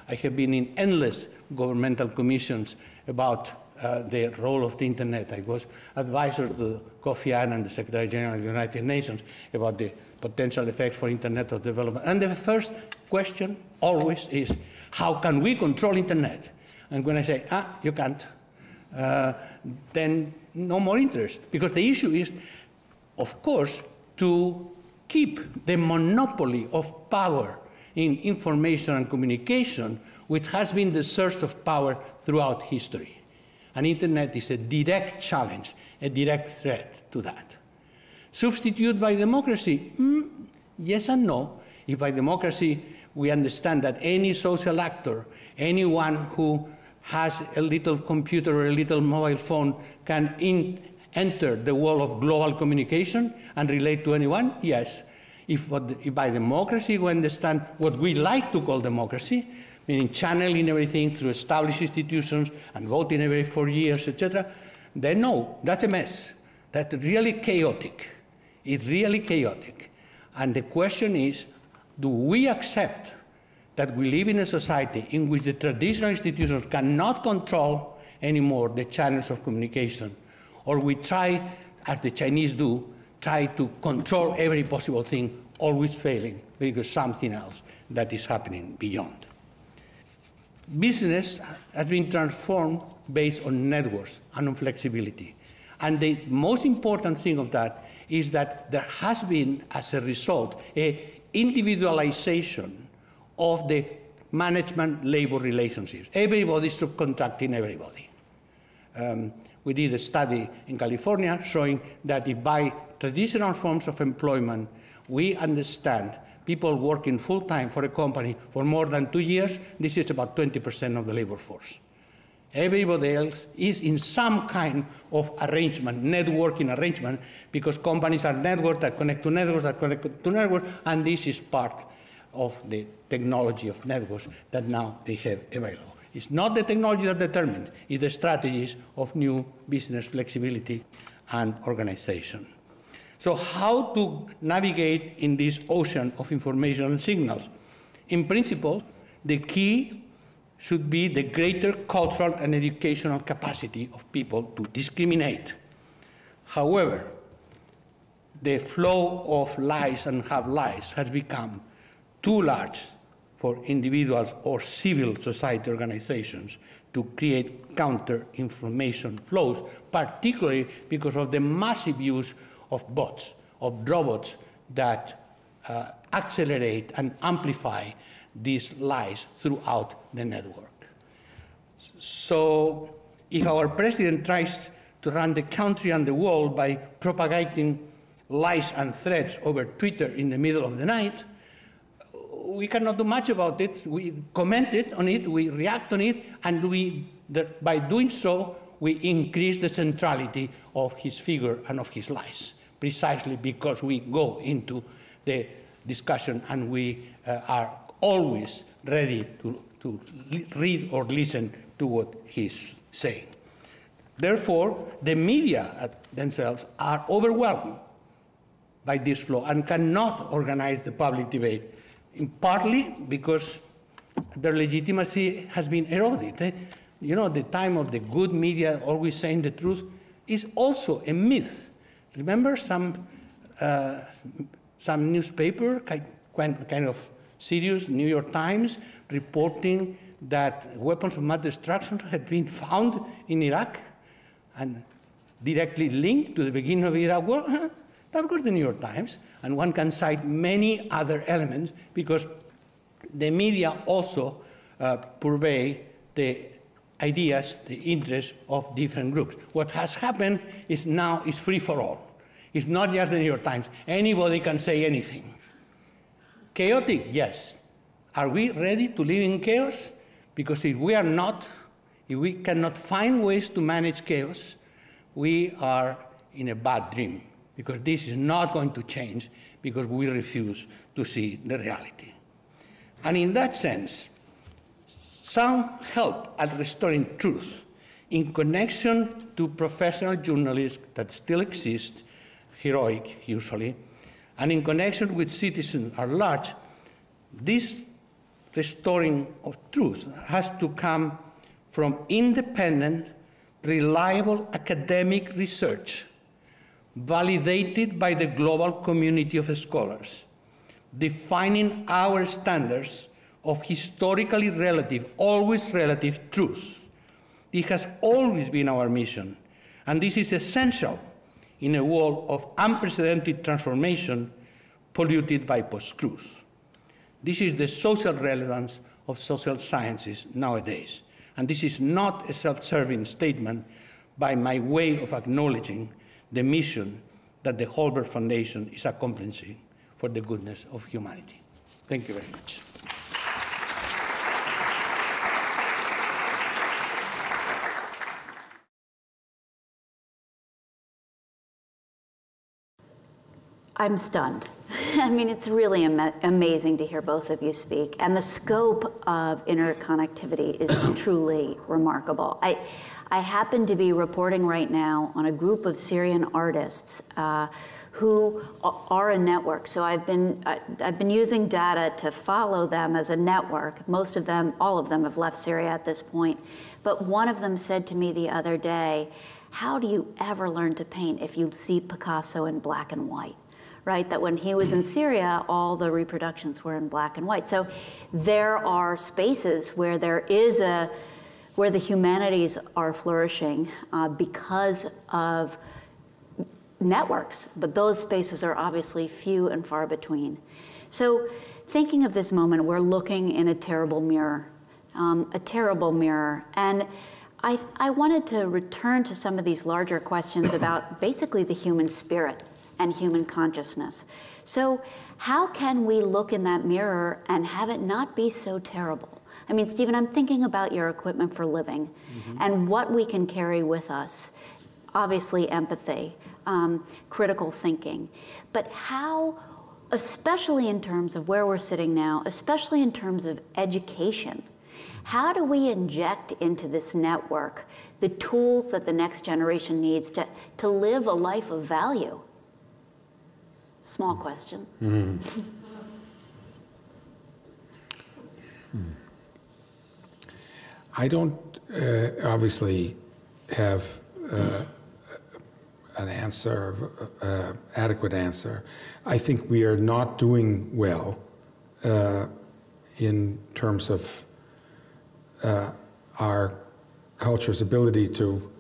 I have been in endless governmental commissions about the role of the internet. I was advisor to Kofi Annan, the Secretary General of the United Nations, about the potential effects for internet of development. And the first question always is, how can we control internet? And when I say, you can't, then no more interest. Because the issue is, of course, to keep the monopoly of power in information and communication, which has been the source of power throughout history. And internet is a direct challenge, a direct threat to that. Substitute by democracy? Yes and no. If by democracy we understand that any social actor, anyone who has a little computer or a little mobile phone can enter the world of global communication and relate to anyone, yes. If by democracy we understand what we like to call democracy, meaning channeling everything through established institutions and voting every 4 years, etc., then no, that's a mess. That's really chaotic. It's really chaotic. And the question is, do we accept that we live in a society in which the traditional institutions cannot control anymore the channels of communication, or we try, as the Chinese do, try to control every possible thing, always failing because something else that is happening beyond. Business has been transformed based on networks and on flexibility. And the most important thing of that is that there has been, as a result, an individualization of the management-labor relationships. Everybody is subcontracting everybody. We did a study in California showing that if by traditional forms of employment we understand people working full-time for a company for more than 2 years, this is about 20% of the labor force. Everybody else is in some kind of arrangement, networking arrangement, because companies are networks that connect to networks that connect to networks, and this is part of the technology of networks that now they have available. It's not the technology that determines, it's the strategies of new business flexibility and organization. So how to navigate in this ocean of information and signals? In principle, the key should be the greater cultural and educational capacity of people to discriminate. However, the flow of lies and half-lies has become too large for individuals or civil society organizations to create counter-information flows, particularly because of the massive use of bots, of robots that accelerate and amplify these lies throughout the network. So if our president tries to run the country and the world by propagating lies and threats over Twitter in the middle of the night, we cannot do much about it. We comment it on it, we react on it, and by doing so, we increase the centrality of his figure and of his lies, precisely because we go into the discussion and we are always ready to read or listen to what he's saying. Therefore, the media themselves are overwhelmed by this flow and cannot organize the public debate, partly because their legitimacy has been eroded. You know, the time of the good media always saying the truth is also a myth. Remember some newspaper, kind of serious, New York Times, reporting that weapons of mass destruction had been found in Iraq and directly linked to the beginning of the Iraq War? That was the New York Times, and one can cite many other elements because the media also purvey the ideas, the interests of different groups. What has happened is now is free for all. It's not just the New York Times. Anybody can say anything. Chaotic, yes. Are we ready to live in chaos? Because if we are not, if we cannot find ways to manage chaos, we are in a bad dream, because this is not going to change because we refuse to see the reality. And in that sense, some help at restoring truth in connection to professional journalists that still exist, heroic usually, and in connection with citizens at large, this restoring of truth has to come from independent, reliable academic research, validated by the global community of scholars, defining our standards of historically relative, always relative truth. This has always been our mission, and this is essential in a world of unprecedented transformation polluted by post-truth. This is the social relevance of social sciences nowadays, and this is not a self-serving statement by my way of acknowledging the mission that the Holberg Foundation is accomplishing for the goodness of humanity. Thank you very much. I'm stunned. I mean, it's really amazing to hear both of you speak, and the scope of interconnectivity is truly remarkable. I happen to be reporting right now on a group of Syrian artists who are a network. So I've been using data to follow them as a network. Most of them, all of them, have left Syria at this point. But one of them said to me the other day, "How do you ever learn to paint if you see Picasso in black and white?" Right, that when he was in Syria, all the reproductions were in black and white. So there are spaces where where the humanities are flourishing because of networks, but those spaces are obviously few and far between. So thinking of this moment, we're looking in a terrible mirror, and I wanted to return to some of these larger questions about basically the human spirit and human consciousness. So how can we look in that mirror and have it not be so terrible? I mean, Stephen, I'm thinking about your equipment for living and what we can carry with us. Obviously, empathy, critical thinking. But how, especially in terms of where we're sitting now, especially in terms of education, how do we inject into this network the tools that the next generation needs to live a life of value? Small question. I don't obviously have an answer, adequate answer. I think we are not doing well in terms of our culture's ability to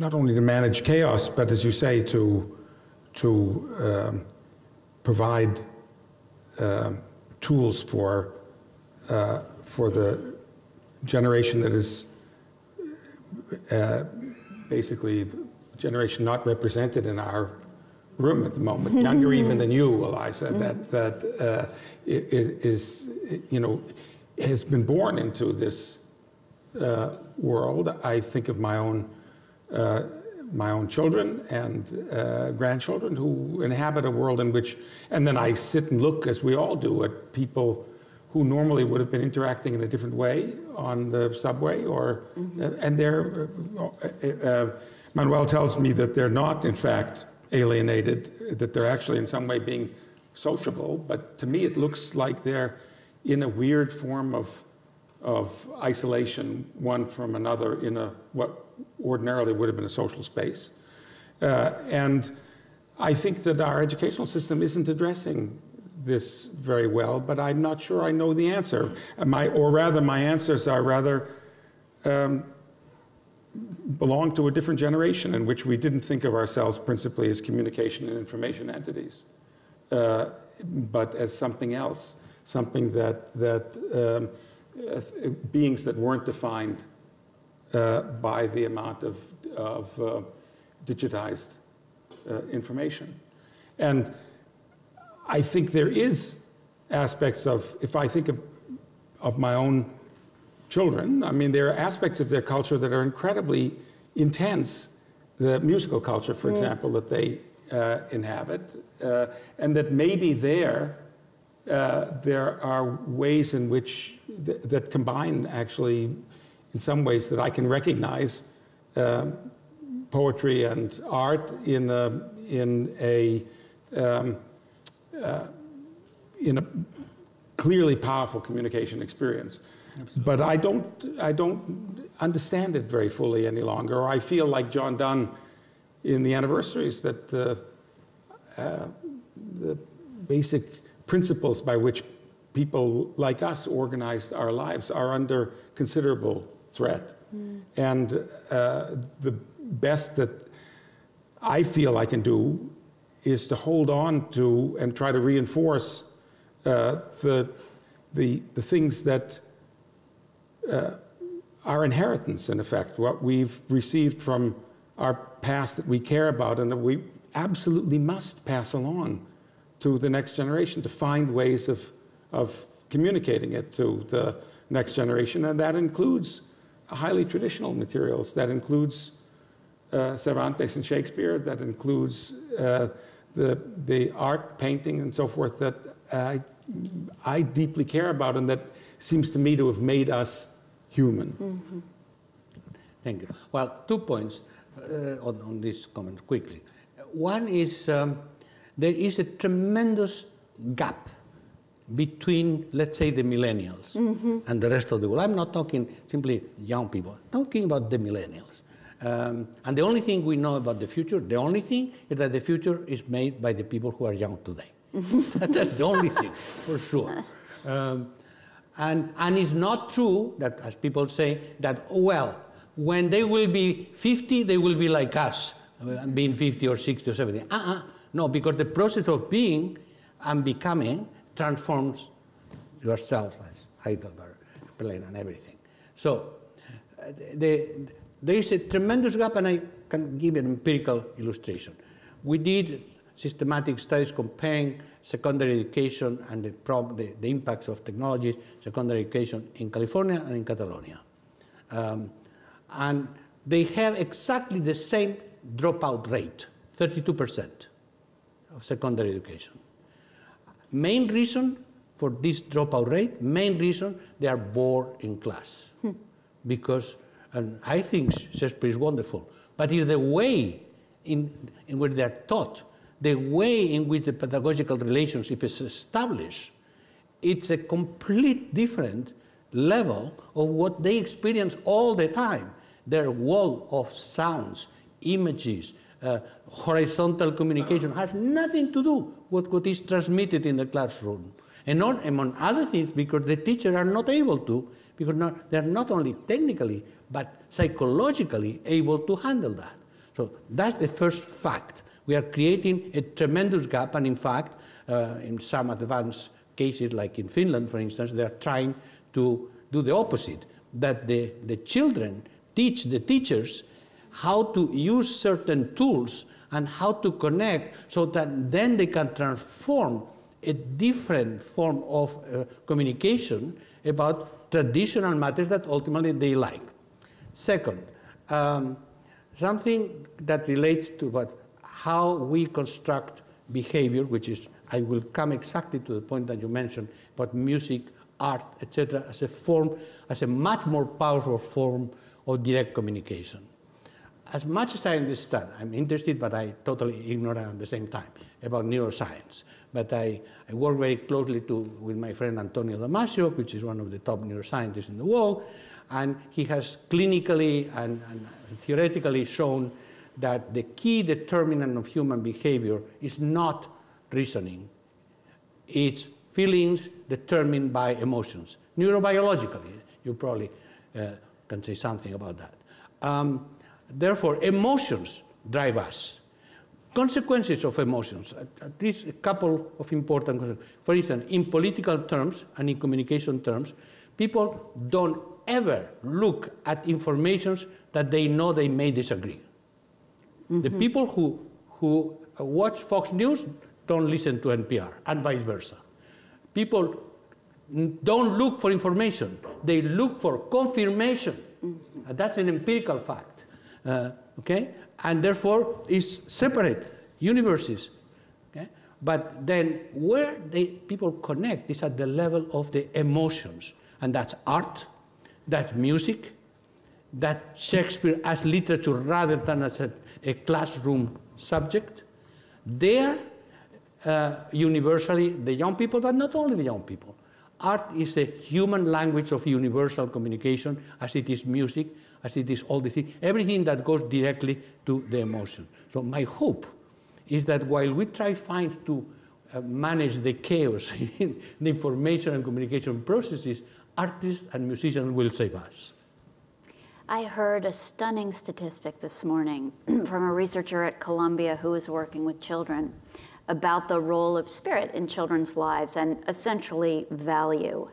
not only to manage chaos, but as you say, to provide tools for the generation that is basically the generation not represented in our room at the moment, younger even than you, Eliza, that is, you know, has been born into this world. I think of my own children and grandchildren who inhabit a world in which, and then I sit and look, as we all do, at people who normally would have been interacting in a different way on the subway, or and they're Manuel tells me that they're not, in fact, alienated, that they're actually in some way being sociable, but to me it looks like they're in a weird form of isolation, one from another, in a what ordinarily would have been a social space. And I think that our educational system isn't addressing this very well, but I'm not sure I know the answer. Or rather, my answers are rather belong to a different generation in which we didn't think of ourselves principally as communication and information entities, but as something else, something that beings that weren't defined by the amount of digitized information. And I think there is aspects of, if I think of my own children, I mean, there are aspects of their culture that are incredibly intense. The musical culture, for example, that they inhabit, and that maybe there are ways in which that combine, actually, in some ways that I can recognize poetry and art in a clearly powerful communication experience. Absolutely. But I don't understand it very fully any longer. Or I feel like John Donne in the anniversaries, that the basic principles by which people like us organized our lives are under considerable threat. And the best that I feel I can do is to hold on to and try to reinforce the things that our inheritance, in effect, what we've received from our past that we care about and that we absolutely must pass along to the next generation, to find ways of communicating it to the next generation. And that includes highly traditional materials. That includes Cervantes and Shakespeare. That includes the art, painting, and so forth that I deeply care about, and that seems to me to have made us human. Mm-hmm. Thank you. Well, 2 points on this comment quickly. One is there is a tremendous gap between, let's say, the millennials and the rest of the world. I'm not talking simply young people. I'm talking about the millennials. And the only thing we know about the future, the only thing is that the future is made by the people who are young today. That's the only thing, for sure. And it's not true that, as people say, that, well, when they will be 50, they will be like us, being 50 or 60 or 70. No, because the process of being and becoming transforms yourself, as Heidelberg explained, and everything. So there is a tremendous gap, and I can give an empirical illustration. We did systematic studies comparing secondary education and the impacts of technology, secondary education in California and in Catalonia. And they have exactly the same dropout rate, 32% of secondary education. Main reason for this dropout rate, main reason, they are bored in class. Because, and I think Shakespeare is wonderful, but it's the way in which they are taught, the way in which the pedagogical relationship is established, it's a complete different level of what they experience all the time. Their wall of sounds, images, horizontal communication has nothing to do with what is transmitted in the classroom. And not, among other things, because the teachers are not able to, because they're not only technically, but psychologically able to handle that. So that's the first fact. We are creating a tremendous gap, and in fact, in some advanced cases, like in Finland, for instance, they are trying to do the opposite, that the children teach the teachers how to use certain tools and how to connect so that then they can transform a different form of communication about traditional matters that ultimately they like. Second, something that relates to how we construct behavior, which is, I will come exactly to the point that you mentioned about music, art, etc., as a form, as a much more powerful form of direct communication. As much as I understand, I'm interested, but I totally ignorant at the same time about neuroscience. But I work very closely with my friend Antonio Damasio, which is one of the top neuroscientists in the world, and he has clinically and theoretically shown that the key determinant of human behavior is not reasoning. It's feelings determined by emotions. Neurobiologically, you probably can say something about that. Therefore, emotions drive us. Consequences of emotions, at least a couple of important consequences. For instance, in political terms and in communication terms, people don't ever look at informations that they know they may disagree. Mm-hmm. The people who watch Fox News don't listen to NPR, and vice versa. People don't look for information, they look for confirmation. Mm-hmm. That's an empirical fact. Okay? And therefore, it's separate universes. Okay? But then where people connect is at the level of the emotions. And that's art, that's music, that's Shakespeare as literature rather than as a classroom subject. There, universally, the young people, but not only the young people. Art is a human language of universal communication, as it is music, as it is all the things, everything that goes directly to the emotion. So my hope is that while we try to manage the chaos in the information and communication processes, artists and musicians will save us. I heard a stunning statistic this morning from a researcher at Columbia who is working with children about the role of spirit in children's lives and essentially value.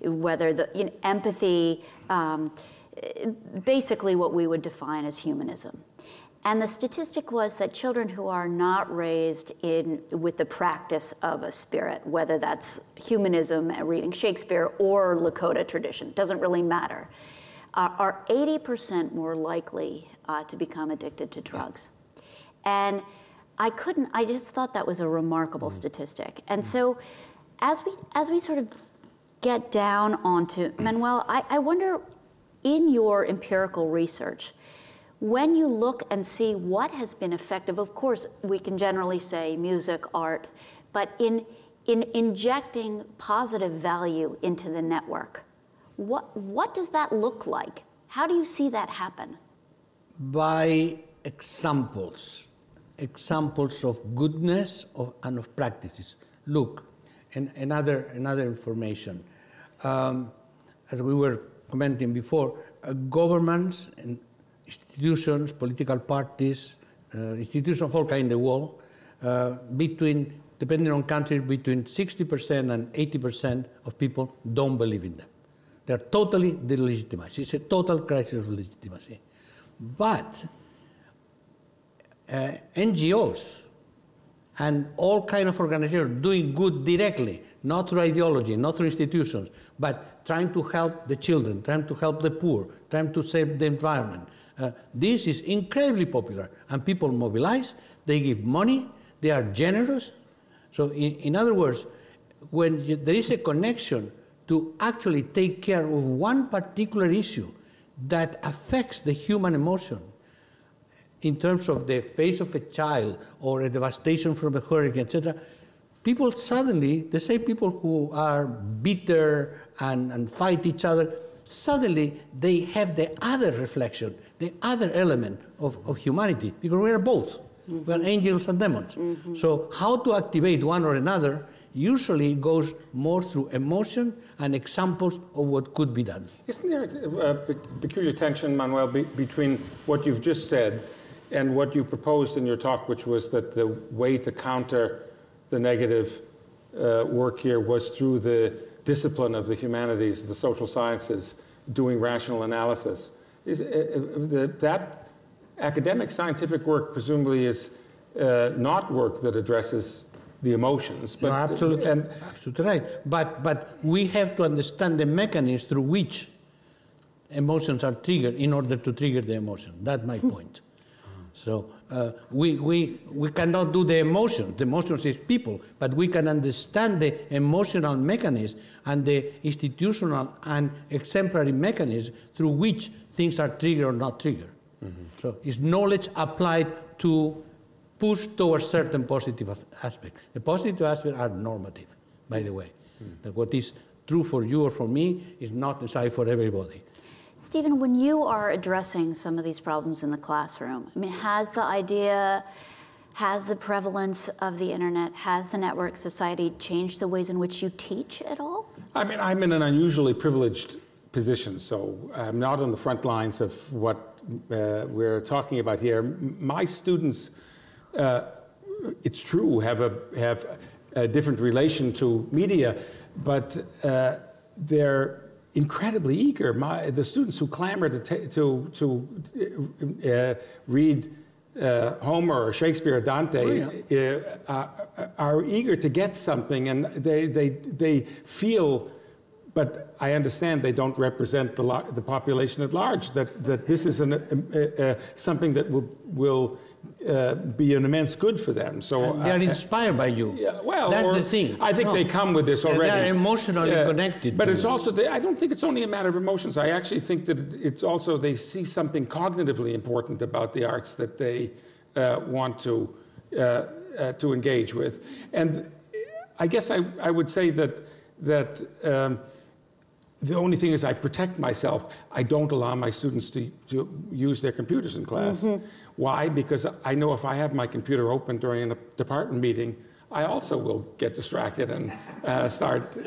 Whether the empathy, basically what we would define as humanism. And the statistic was that children who are not raised with the practice of a spirit, whether that's humanism, reading Shakespeare, or Lakota tradition, doesn't really matter, are 80% more likely to become addicted to drugs. And I just thought that was a remarkable statistic. And so as we sort of get down onto, Manuel, I wonder, in your empirical research, when you look and see what has been effective, of course, we can generally say music, art, but in injecting positive value into the network, what does that look like? How do you see that happen? By examples of goodness and of practices. Look, and another information. As we were commenting before, governments and institutions, political parties, institutions of all kinds in the world, depending on countries, between 60% and 80% of people don't believe in them. They're totally delegitimized. It's a total crisis of legitimacy. But NGOs and all kinds of organizations doing good directly, not through ideology, not through institutions, but trying to help the children, trying to help the poor, trying to save the environment. This is incredibly popular, and people mobilize, they give money, they are generous. So in other words, when there is a connection to actually take care of one particular issue that affects the human emotion, in terms of the face of a child or a devastation from a hurricane, etc., people suddenly, the same people who are bitter and fight each other, suddenly they have the other reflection, the other element of humanity, because we are both. Mm-hmm. We are angels and demons. Mm-hmm. So how to activate one or another usually goes more through emotion and examples of what could be done. Isn't there a peculiar tension, Manuel, between what you've just said and what you proposed in your talk, which was that the way to counter the negative work here was through the discipline of the humanities, the social sciences, doing rational analysis? That academic scientific work presumably is not work that addresses the emotions. But, no, absolutely right. But we have to understand the mechanism through which emotions are triggered in order to trigger the emotion. That's my point. So we cannot do the emotions. The emotions is people, but we can understand the emotional mechanism and the institutional and exemplary mechanism through which things are triggered or not triggered. Mm-hmm. So it's knowledge applied to push towards certain positive aspects. The positive aspects are normative, by the way. Mm-hmm. What is true for you or for me is not necessary for everybody. Stephen, when you are addressing some of these problems in the classroom, I mean, has the prevalence of the internet, has the network society changed the ways in which you teach at all? I mean, I'm in an unusually privileged position, so I'm not on the front lines of what we're talking about here. My students, it's true, have a different relation to media, but they're incredibly eager. The students who clamor to read Homer or Shakespeare or Dante are eager to get something, and they feel, but I understand they don't represent the population at large, that this is something that will be an immense good for them. So they are inspired by you. Yeah, well, that's the thing. I think they come with this already. They are emotionally connected. But it's also, I don't think it's only a matter of emotions. I actually think that it's also, they see something cognitively important about the arts that they want to engage with. And I guess I would say that the only thing is I protect myself. I don't allow my students to use their computers in class. Mm-hmm. Why? Because I know if I have my computer open during a department meeting, I also will get distracted and start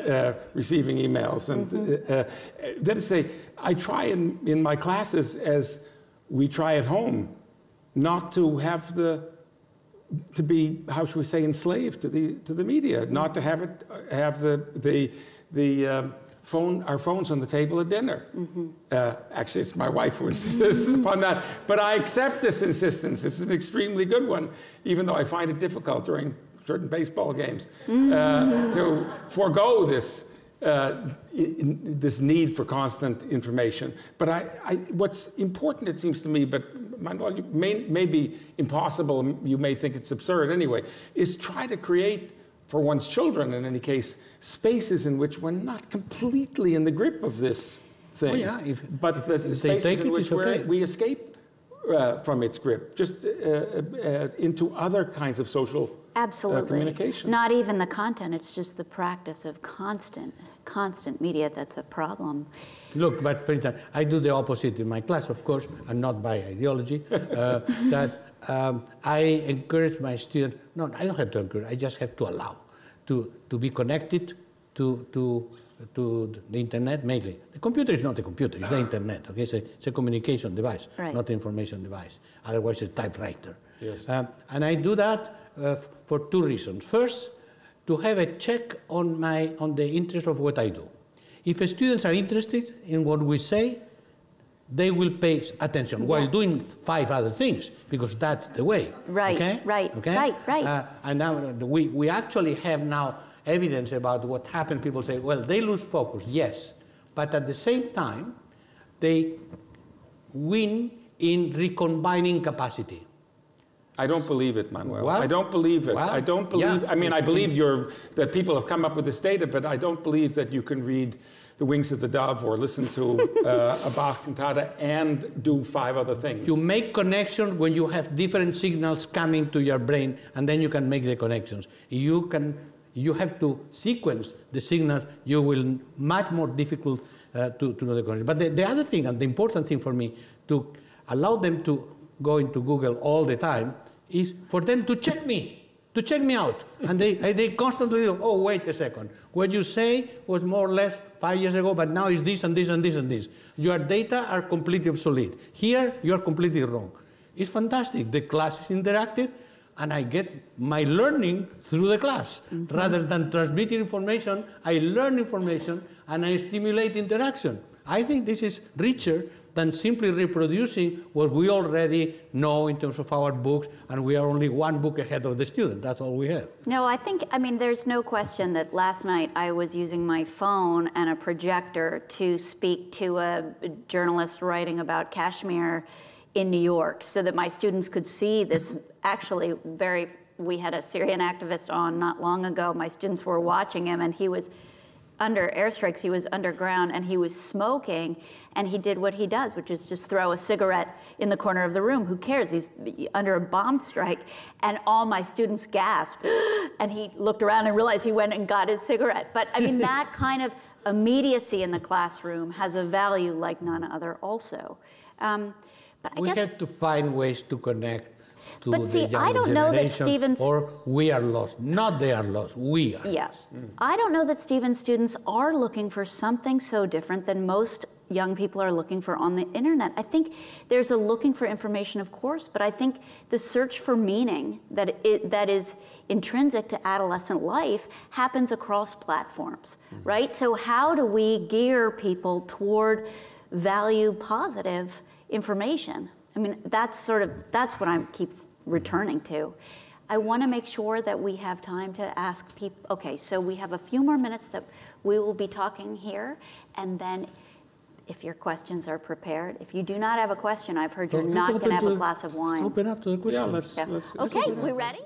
receiving emails. And that is to say, I try in my classes, as we try at home, not to have to be, how should we say, enslaved to the media, not to have our phones on the table at dinner. Mm-hmm. Actually, it's my wife who insists upon that. But I accept this insistence. It's an extremely good one, even though I find it difficult during certain baseball games to forego this need for constant information. But what's important, it seems to me, but Manuel, may be impossible, you may think it's absurd anyway, is try to create, for one's children in any case, spaces in which we're not completely in the grip of this thing. Oh, yeah, but the spaces in which we escape from its grip, just into other kinds of social communication. Not even the content, it's just the practice of constant media that's a problem. Look, but for instance, I do the opposite in my class, of course, and not by ideology, I encourage my students, no, I don't have to encourage, I just have to allow to be connected to the internet mainly. The computer is not a computer, it's the internet, okay? It's a communication device, right, not an information device. Otherwise, it's a typewriter. Yes. And I do that for two reasons. First, to have a check on the interest of what I do. If students are interested in what we say, they will pay attention while doing 5 other things, because that's the way. Right, okay? Right. And now we actually have now evidence about what happened. People say, well, they lose focus, yes. But at the same time, they win in recombining capacity. I don't believe it, Manuel. Well, I don't believe it. Well, I don't believe, I mean, I believe that people have come up with this data, but I don't believe that you can read The Wings of the Dove or listen to a Bach cantata and do 5 other things. You make connections when you have different signals coming to your brain, and then you can make the connections. You have to sequence the signals. You will much more difficult to know the connection. But the other thing, and the important thing for me, to allow them to go into Google all the time, is for them to check me out. And they constantly do, oh, wait a second. What you say was more or less 5 years ago, but now it's this and this and this and this. Your data are completely obsolete. Here, you're completely wrong. It's fantastic. The class is interactive, and I get my learning through the class. Mm-hmm. Rather than transmitting information, I learn information, and I stimulate interaction. I think this is richer than simply reproducing what we already know in terms of our books, and we are only 1 book ahead of the student. That's all we have. No, I mean, there's no question that last night I was using my phone and a projector to speak to a journalist writing about Kashmir in New York so that my students could see this actually we had a Syrian activist on not long ago. My students were watching him, and he was under airstrikes, he was underground, and he was smoking, and he did what he does, which is just throw a cigarette in the corner of the room. Who cares? He's under a bomb strike. And all my students gasped, and he looked around and realized he went and got his cigarette. But I mean, that kind of immediacy in the classroom has a value like none other also. But I guess we have to find ways to connect to but see, the I don't know that generation, Stephen's... or we are lost. Not they are lost, we are Yeah. lost. I don't know that Stephen's students are looking for something so different than most young people are looking for on the internet. I think there's a looking for information, of course, but I think the search for meaning that is intrinsic to adolescent life happens across platforms, right? So how do we gear people toward value positive information? I mean, that's what I keep returning to. I want to make sure that we have time to ask people. Okay, so we have a few more minutes that we will be talking here, and then if your questions are prepared. If you do not have a question, I've heard you're not going to have a glass of wine. Open up to the questions. Yeah, let's Okay, we ready?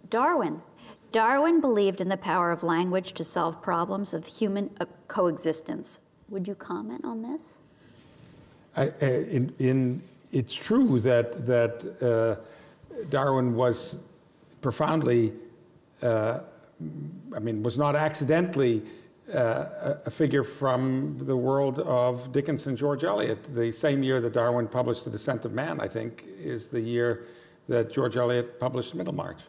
Darwin. Darwin believed in the power of language to solve problems of human coexistence. Would you comment on this? It's true that Darwin was profoundly, was not accidentally a figure from the world of Dickens and George Eliot. The same year that Darwin published The Descent of Man, I think, is the year that George Eliot published Middlemarch.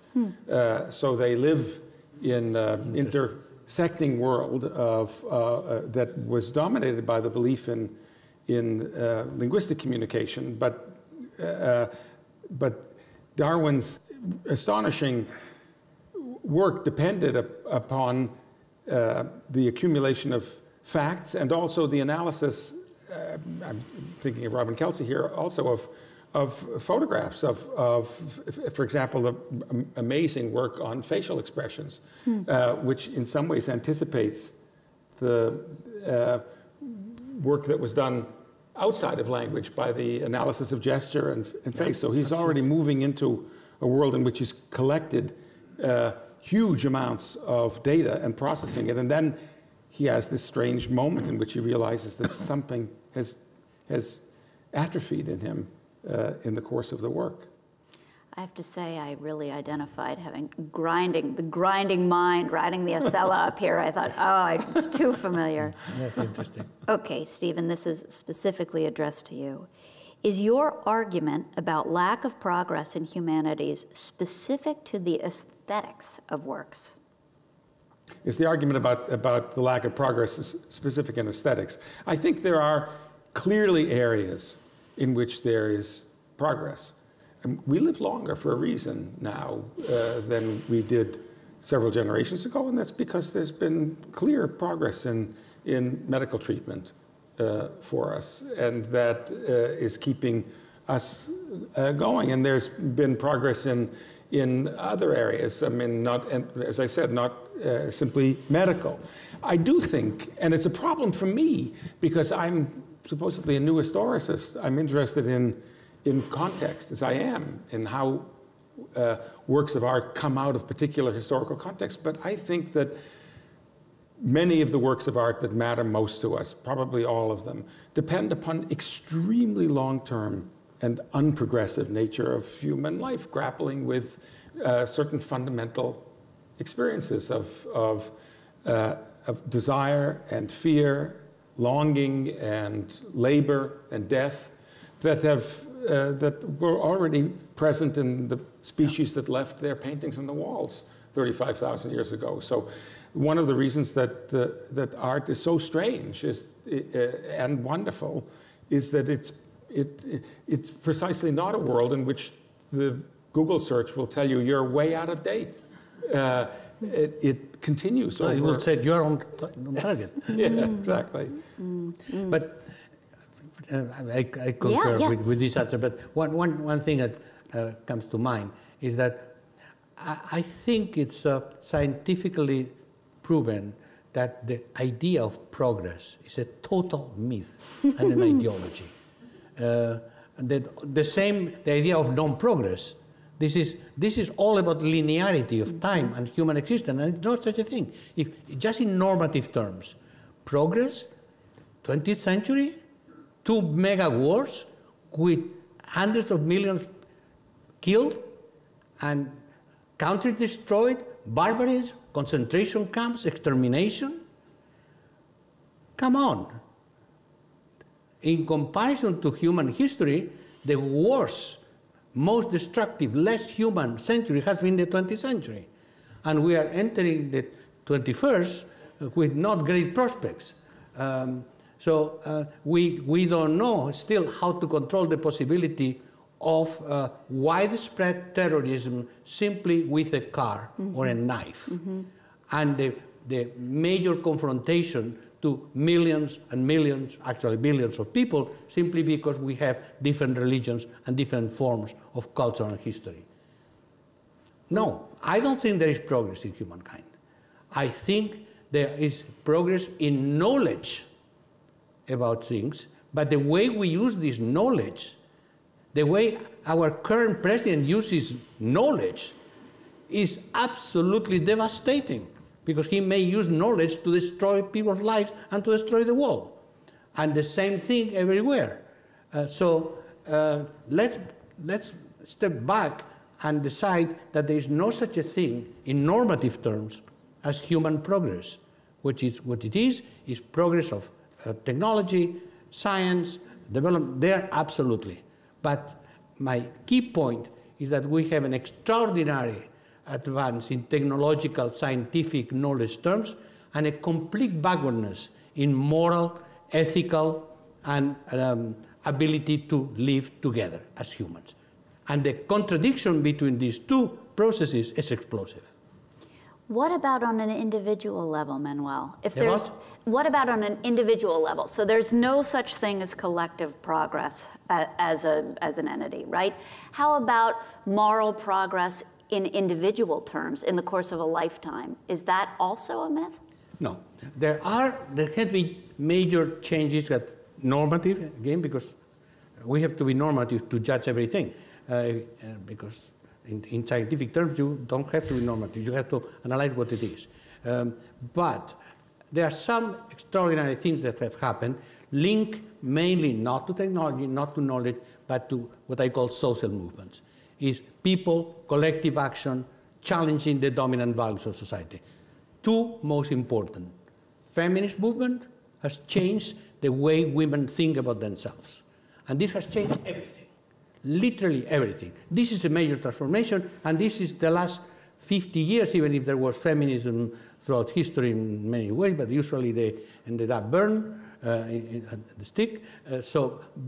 So they live in an intersecting world of that was dominated by the belief in linguistic communication, but Darwin's astonishing work depended upon the accumulation of facts and also the analysis, I'm thinking of Robin Kelsey here, also of photographs of, for example, the amazing work on facial expressions, which in some ways anticipates the work that was done outside of language by the analysis of gesture and face. So he's already moving into a world in which he's collected huge amounts of data and processing it. And then he has this strange moment in which he realizes that something has atrophied in him in the course of the work. I have to say, I really identified having the grinding mind, riding the Acela up here. I thought, oh, it's too familiar. That's interesting. Okay, Stephen, this is specifically addressed to you. Is your argument about lack of progress in humanities specific to the aesthetics of works? Is the argument about the lack of progress specific in aesthetics? I think there are clearly areas in which there is progress. And we live longer for a reason now than we did several generations ago, and that's because there's been clear progress in medical treatment for us, and that is keeping us going. And there's been progress in other areas. I mean, not, as I said, not simply medical. I do think, and it's a problem for me because I'm supposedly a new historicist. I'm interested in context, as I am, in how works of art come out of particular historical contexts. But I think that many of the works of art that matter most to us, probably all of them, depend upon extremely long-term and unprogressive nature of human life, grappling with certain fundamental experiences of desire and fear, longing and labor and death that were already present in the species that left their paintings on the walls 35,000 years ago. So one of the reasons that art is so strange and wonderful is that it's precisely not a world in which the Google search will tell you you're way out of date. It continues over. It will say you're on target. Yeah, exactly. But I concur with this answer. But one thing that comes to mind is that I think it's scientifically proven that the idea of progress is a total myth and an ideology. the idea of non-progress. This is all about linearity of time and human existence, and it's not such a thing. If just in normative terms, progress, 20th century, 2 mega wars with hundreds of millions killed and countries destroyed, barbarism, concentration camps, extermination. Come on. In comparison to human history, the worst, most destructive, less human century has been the 20th century. And we are entering the 21st with not great prospects. So we don't know still how to control the possibility of widespread terrorism simply with a car or a knife. And the major confrontation to millions and millions, actually billions of people, simply because we have different religions and different forms of culture and history. No, I don't think there is progress in humankind. I think there is progress in knowledge about things, but the way we use this knowledge, the way our current president uses knowledge, is absolutely devastating, because he may use knowledge to destroy people's lives and to destroy the world. And the same thing everywhere. So let's step back and decide that there is no such a thing in normative terms as human progress, which is what it is progress of technology, science, development, there absolutely. But my key point is that we have an extraordinary advance in technological, scientific knowledge terms, and a complete backwardness in moral, ethical, and ability to live together as humans. And the contradiction between these two processes is explosive. What about on an individual level, Manuel? What about on an individual level? So there's no such thing as collective progress as an entity, right? How about moral progress in individual terms in the course of a lifetime? Is that also a myth? No. There have been major changes at normative, again, because we have to be normative to judge everything. Because in scientific terms, you don't have to be normative. You have to analyze what it is. But there are some extraordinary things that have happened, linked mainly not to technology, not to knowledge, but to what I call social movements. Is people, collective action, challenging the dominant values of society. Two most important. Feminist movement has changed the way women think about themselves. And this has changed everything, literally everything. This is a major transformation, and this is the last 50 years, even if there was feminism throughout history in many ways, but usually they ended up burned at the stake.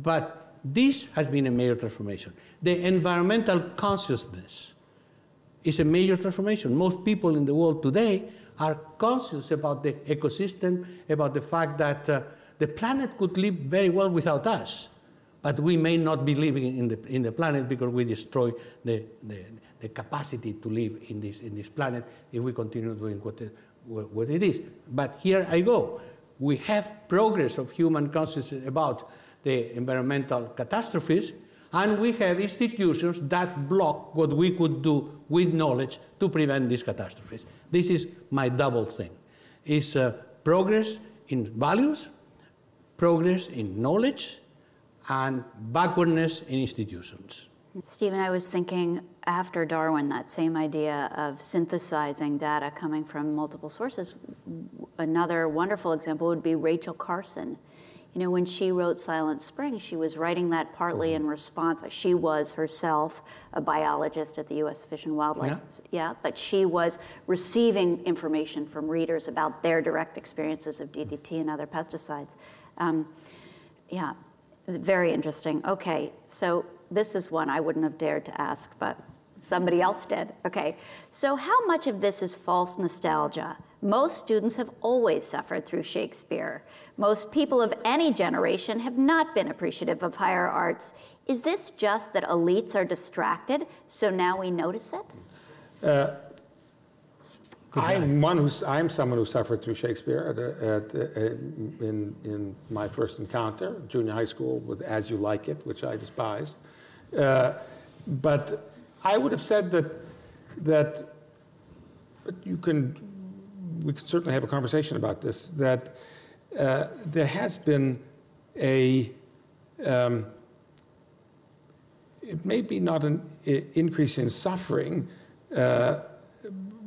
But this has been a major transformation. The environmental consciousness is a major transformation. Most people in the world today are conscious about the ecosystem, about the fact that the planet could live very well without us, but we may not be living in the planet because we destroy the capacity to live in this planet if we continue doing what it is. But here I go. We have progress of human consciousness about the environmental catastrophes, and we have institutions that block what we could do with knowledge to prevent these catastrophes. This is my double thing. It's progress in values, progress in knowledge, and backwardness in institutions. Stephen, I was thinking after Darwin, that same idea of synthesizing data coming from multiple sources. Another wonderful example would be Rachel Carson. You know, when she wrote Silent Spring, she was writing that partly in response. She was herself a biologist at the U.S. Fish and Wildlife. Yeah, but she was receiving information from readers about their direct experiences of DDT and other pesticides. Yeah, very interesting. Okay, so this is one I wouldn't have dared to ask, but somebody else did. Okay, so how much of this is false nostalgia? Most students have always suffered through Shakespeare. Most people of any generation have not been appreciative of higher arts. Is this just that elites are distracted, so now we notice it? I'm someone who suffered through Shakespeare in my first encounter, junior high school, with As You Like It, which I despised. But I would have said that we can certainly have a conversation about this, that there has been it may be not an increase in suffering,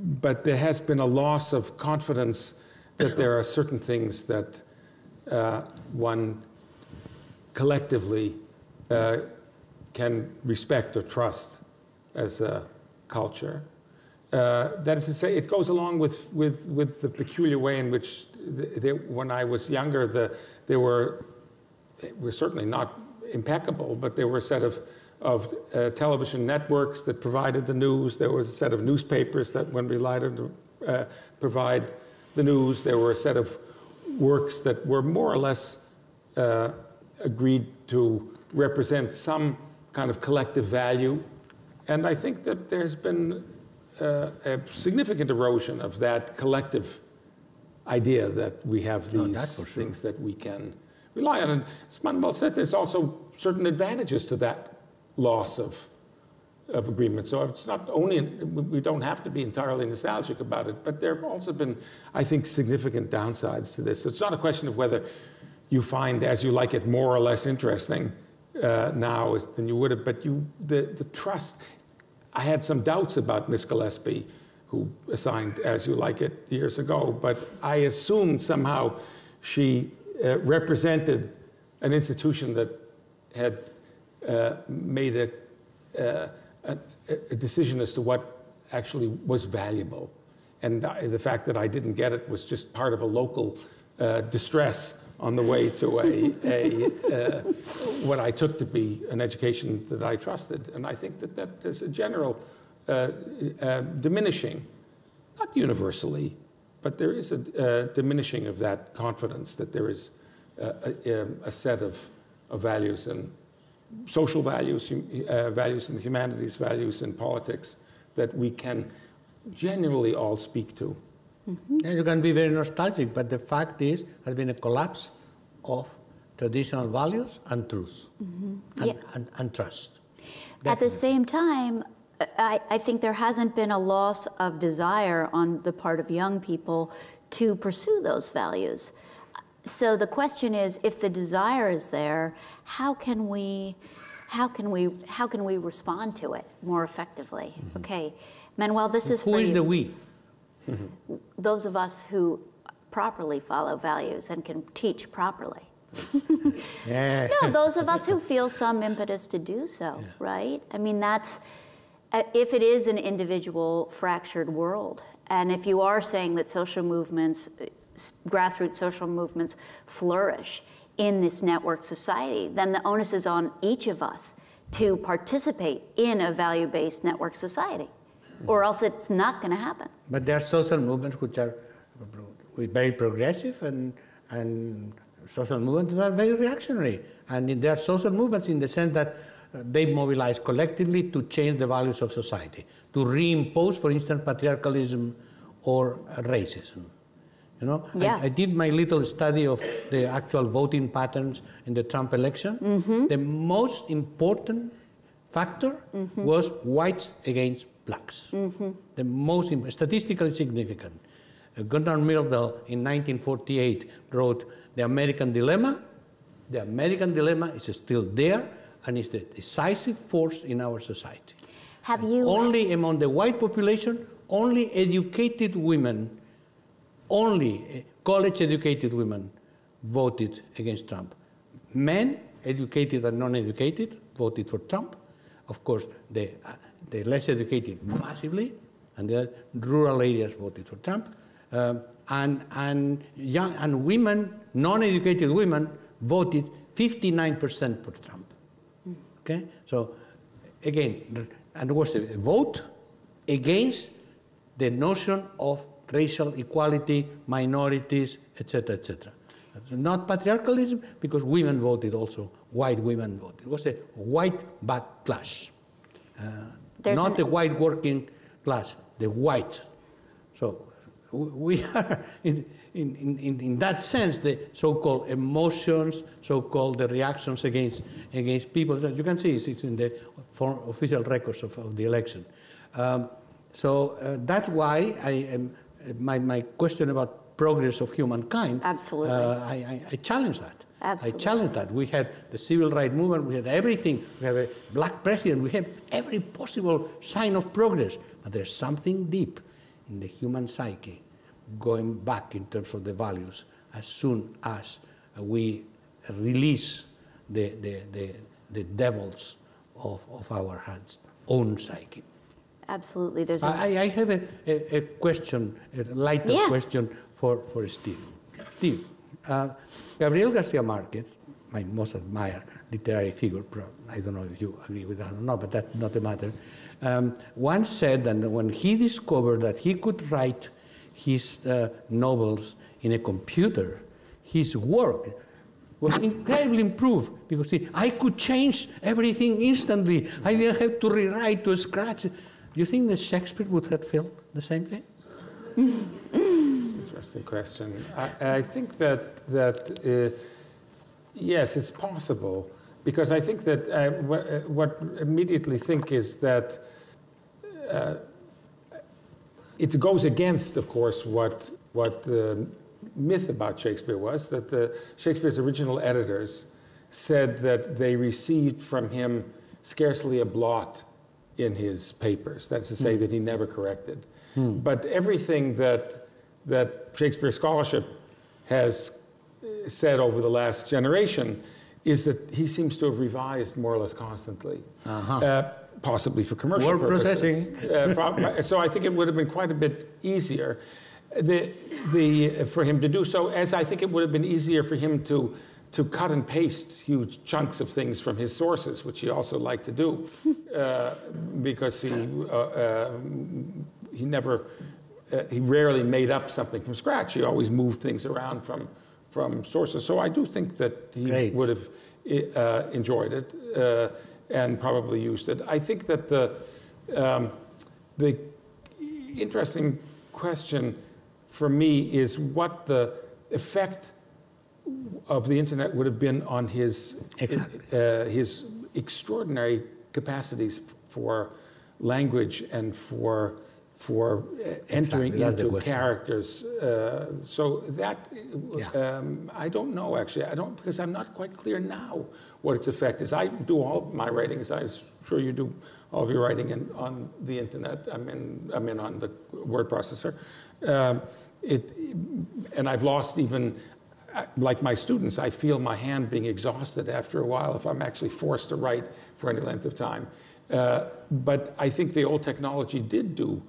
but there has been a loss of confidence that there are certain things that one collectively can respect or trust as a culture. That is to say, it goes along with the peculiar way in which, when I was younger, they were certainly not impeccable, but there were a set of television networks that provided the news. There was a set of newspapers that one relied on to provide the news. There were a set of works that were more or less agreed to represent some kind of collective value. And I think that there's been a significant erosion of that collective idea that we have these things that we can rely on. And as Manuel says, there's also certain advantages to that loss of agreement. So it's not only, we don't have to be entirely nostalgic about it, but there have also been, I think, significant downsides to this. So it's not a question of whether you find As You Like It more or less interesting now than you would have, but the trust. I had some doubts about Miss Gillespie, who assigned As You Like It years ago, but I assumed somehow she represented an institution that had made a decision as to what actually was valuable. And the fact that I didn't get it was just part of a local distress on the way to what I took to be an education that I trusted. And I think that there's a general diminishing, not universally, but there is a diminishing of that confidence that there is a set of values, and social values, values in the humanities, values in politics, that we can genuinely all speak to. Mm-hmm. Yeah, you can be very nostalgic, but the fact is, there's been a collapse of traditional values and truth, and trust. Definitely. At the same time, I think there hasn't been a loss of desire on the part of young people to pursue those values. So the question is, if the desire is there, how can we respond to it more effectively? Mm-hmm. Okay, Manuel, this is for you. Who is the we? Mm-hmm. Those of us who properly follow values and can teach properly. Yeah. No, those of us who feel some impetus to do so, right? I mean, that's, if it is an individual fractured world, and if you are saying that social movements, grassroots social movements flourish in this network society, then the onus is on each of us to participate in a value-based network society, or else it's not going to happen. But there are social movements which are very progressive, and social movements that are very reactionary. And there are social movements in the sense that they mobilize collectively to change the values of society, to reimpose, for instance, patriarchalism or racism. You know, yeah. I did my little study of the actual voting patterns in the Trump election. Mm-hmm. The most important factor was whites against blacks. Mm-hmm. The most statistically significant. Gunnar Myrdal in 1948 wrote The American Dilemma. The American dilemma is still there and is the decisive force in our society. Have you... Only among the white population, only educated women, only college-educated women voted against Trump. Men, educated and non-educated, voted for Trump. Of course, the less educated massively, and the rural areas voted for Trump. And women, non-educated women, voted 59% for Trump. Okay, so again, and was the vote against the notion of racial equality, minorities, etc., etc. Not patriarchalism, because women voted also. White women voted. It was a white backlash, not the white working class, the white. So we are, in that sense, the so-called emotions, so-called the reactions against people. That you can see it's in the official records of the election. That's why my question about progress of humankind. Absolutely. I challenge that. Absolutely. I challenge that. We had the civil rights movement, we had everything. We have a black president, we have every possible sign of progress. But there's something deep in the human psyche going back in terms of the values as soon as we release the devils of our own psyche. Absolutely. There's I have a question, a lighter question for Steve. Steve, Gabriel Garcia Marquez, my most admired literary figure, I don't know if you agree with that or not, but that's not a matter, once said that when he discovered that he could write his novels in a computer, his work was incredibly improved because I could change everything instantly. I didn't have to rewrite, to scratch. Do you think that Shakespeare would have felt the same thing? Interesting question. I think that yes, it's possible, because I think that what I immediately think is that it goes against, of course, what the myth about Shakespeare was, that Shakespeare's original editors said that they received from him scarcely a blot in his papers. That's to say that he never corrected. But everything that Shakespeare scholarship has said over the last generation is that he seems to have revised more or less constantly, possibly for commercial purposes. Processing. So I think it would have been quite a bit easier for him to do so, as I think it would have been easier for him to cut and paste huge chunks of things from his sources, which he also liked to do, because he rarely made up something from scratch. He always moved things around from sources. So I do think that he would have enjoyed it and probably used it. I think that the interesting question for me is what the effect of the internet would have been on his extraordinary capacities for language and for entering into characters. So that I don't know, actually. I don't, because I'm not quite clear now what its effect is. I do all my writing, as I'm sure you do all of your writing on the internet. I'm in on the word processor. And I've lost even, like my students, I feel my hand being exhausted after a while if I'm actually forced to write for any length of time. But I think the old technology did do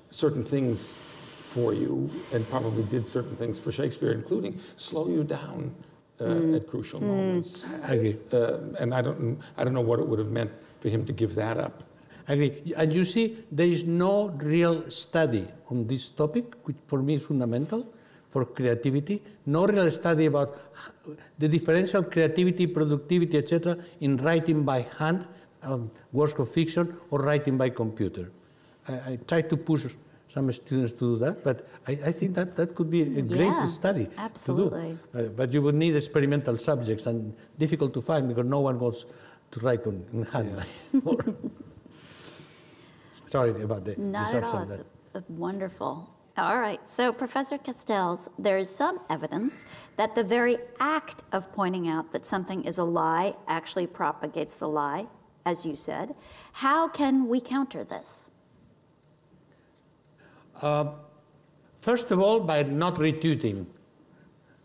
certain things for you, and probably did certain things for Shakespeare, including slow you down at crucial moments. I agree. And I don't know what it would have meant for him to give that up. I agree. And you see, there is no real study on this topic, which for me is fundamental for creativity. No real study about the differential creativity, productivity, etc., in writing by hand, works of fiction, or writing by computer. I try to push some students to do that, but I think that could be a great study absolutely. to do. But you would need experimental subjects, and difficult to find because no one wants to write in hand. Sorry about the Not at all. It's wonderful. All right. So, Professor Castells, there is some evidence that the very act of pointing out that something is a lie actually propagates the lie, as you said. How can we counter this? First of all, by not retweeting.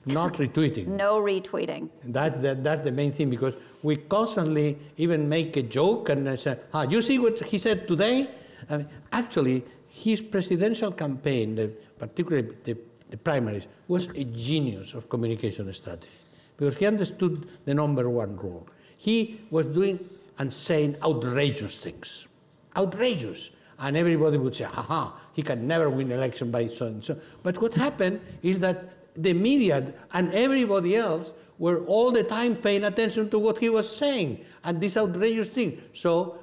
Not retweeting. No retweeting. That's the main thing, because we constantly even make a joke and say, you see what he said today? Actually, his presidential campaign, particularly the primaries, was a genius of communication strategy, because he understood the number one rule. He was doing and saying outrageous things. Outrageous. And everybody would say, he can never win an election by so and so. But what happened is that the media and everybody else were all the time paying attention to what he was saying and this outrageous thing. So,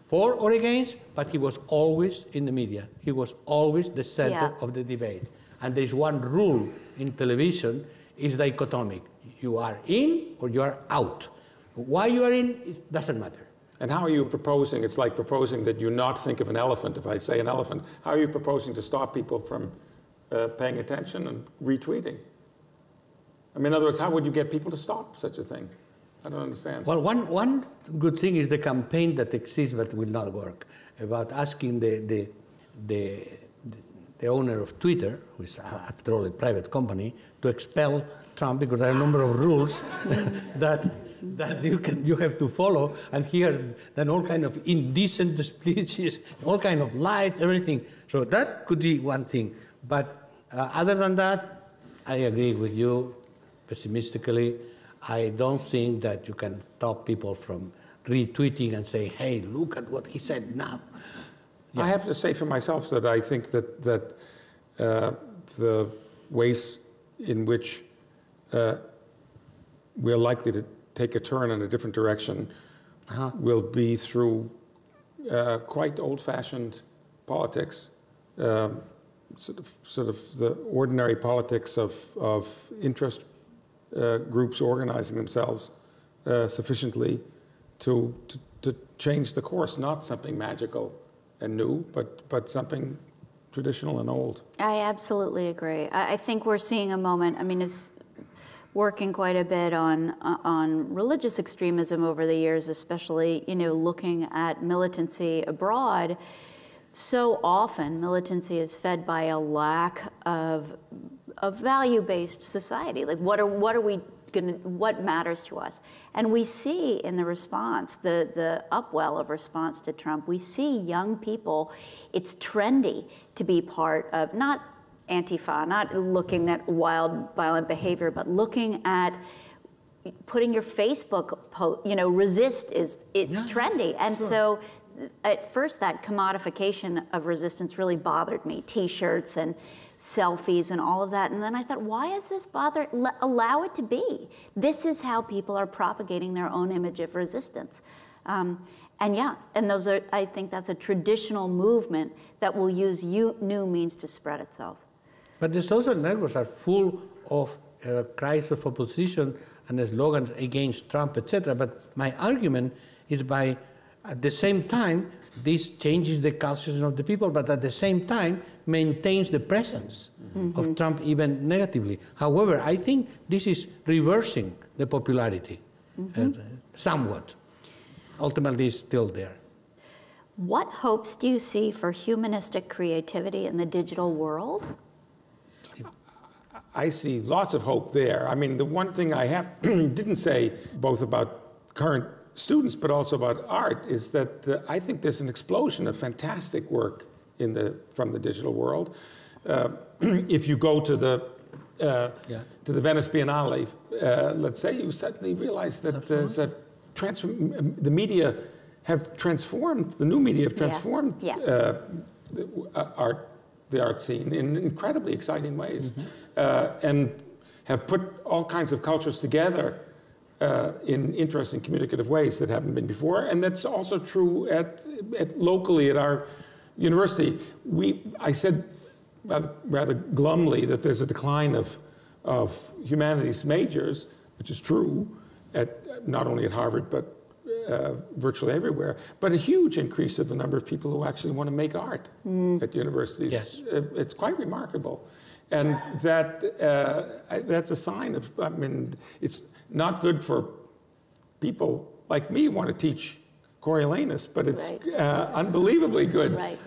for or against, but he was always in the media. He was always the center of the debate. and there's one rule in television, is dichotomic. You are in or you are out. Why you are in, it doesn't matter. And how are you proposing, it's like proposing that you not think of an elephant, if I say an elephant, how are you proposing to stop people from paying attention and retweeting? I mean, in other words, how would you get people to stop such a thing? I don't understand. Well, one good thing is the campaign that exists but will not work, about asking the owner of Twitter, who is after all a private company, to expel Trump, because there are a number of rules that you have to follow, and here then all kind of indecent speeches, all kind of lies, everything. So that could be one thing. But other than that, I agree with you pessimistically. I don't think that you can stop people from retweeting and say, hey, look at what he said now. Yeah. I have to say for myself that I think that the ways in which we're likely to take a turn in a different direction will be through quite old-fashioned politics, sort of the ordinary politics of interest groups organizing themselves sufficiently to change the course, not something magical and new, but something traditional and old. I absolutely agree. I think we're seeing a moment, I mean, it's working quite a bit on religious extremism over the years, especially, you know, looking at militancy abroad. So often militancy is fed by a lack of value-based society. Like, what matters to us? And we see in the response, the upwell of response to Trump, we see young people, it's trendy to be part of, not Antifa, not looking at wild, violent behavior, but looking at putting your Facebook post, you know, resist it's trendy. And sure. So at first that commodification of resistance really bothered me, T-shirts and selfies and all of that. And then I thought, why is this bother? Allow it to be. This is how people are propagating their own image of resistance. And yeah, and those are, I think that's a traditional movement that will use new means to spread itself. But the social networks are full of cries of opposition and slogans against Trump, etc. But my argument is by, at the same time, this changes the consciousness of the people, but at the same time maintains the presence of Trump even negatively. However, I think this is reversing the popularity somewhat. Ultimately, it's still there. What hopes do you see for humanistic creativity in the digital world? I see lots of hope there. I mean, the one thing I didn't say, both about current students but also about art, is that I think there's an explosion of fantastic work from the digital world. If you go to the Venice Biennale, let's say, you suddenly realize that there's the media have transformed, the new media have transformed the art scene in incredibly exciting ways, and have put all kinds of cultures together in interesting communicative ways that haven't been before. And that's also true locally at our university. I said rather glumly that there's a decline of humanities majors, which is true, not only at Harvard, but virtually everywhere, but a huge increase of the number of people who actually want to make art at universities. Yes. It's quite remarkable. And that's a sign of, I mean, it's not good for people like me who want to teach Coriolanus, but it's unbelievably good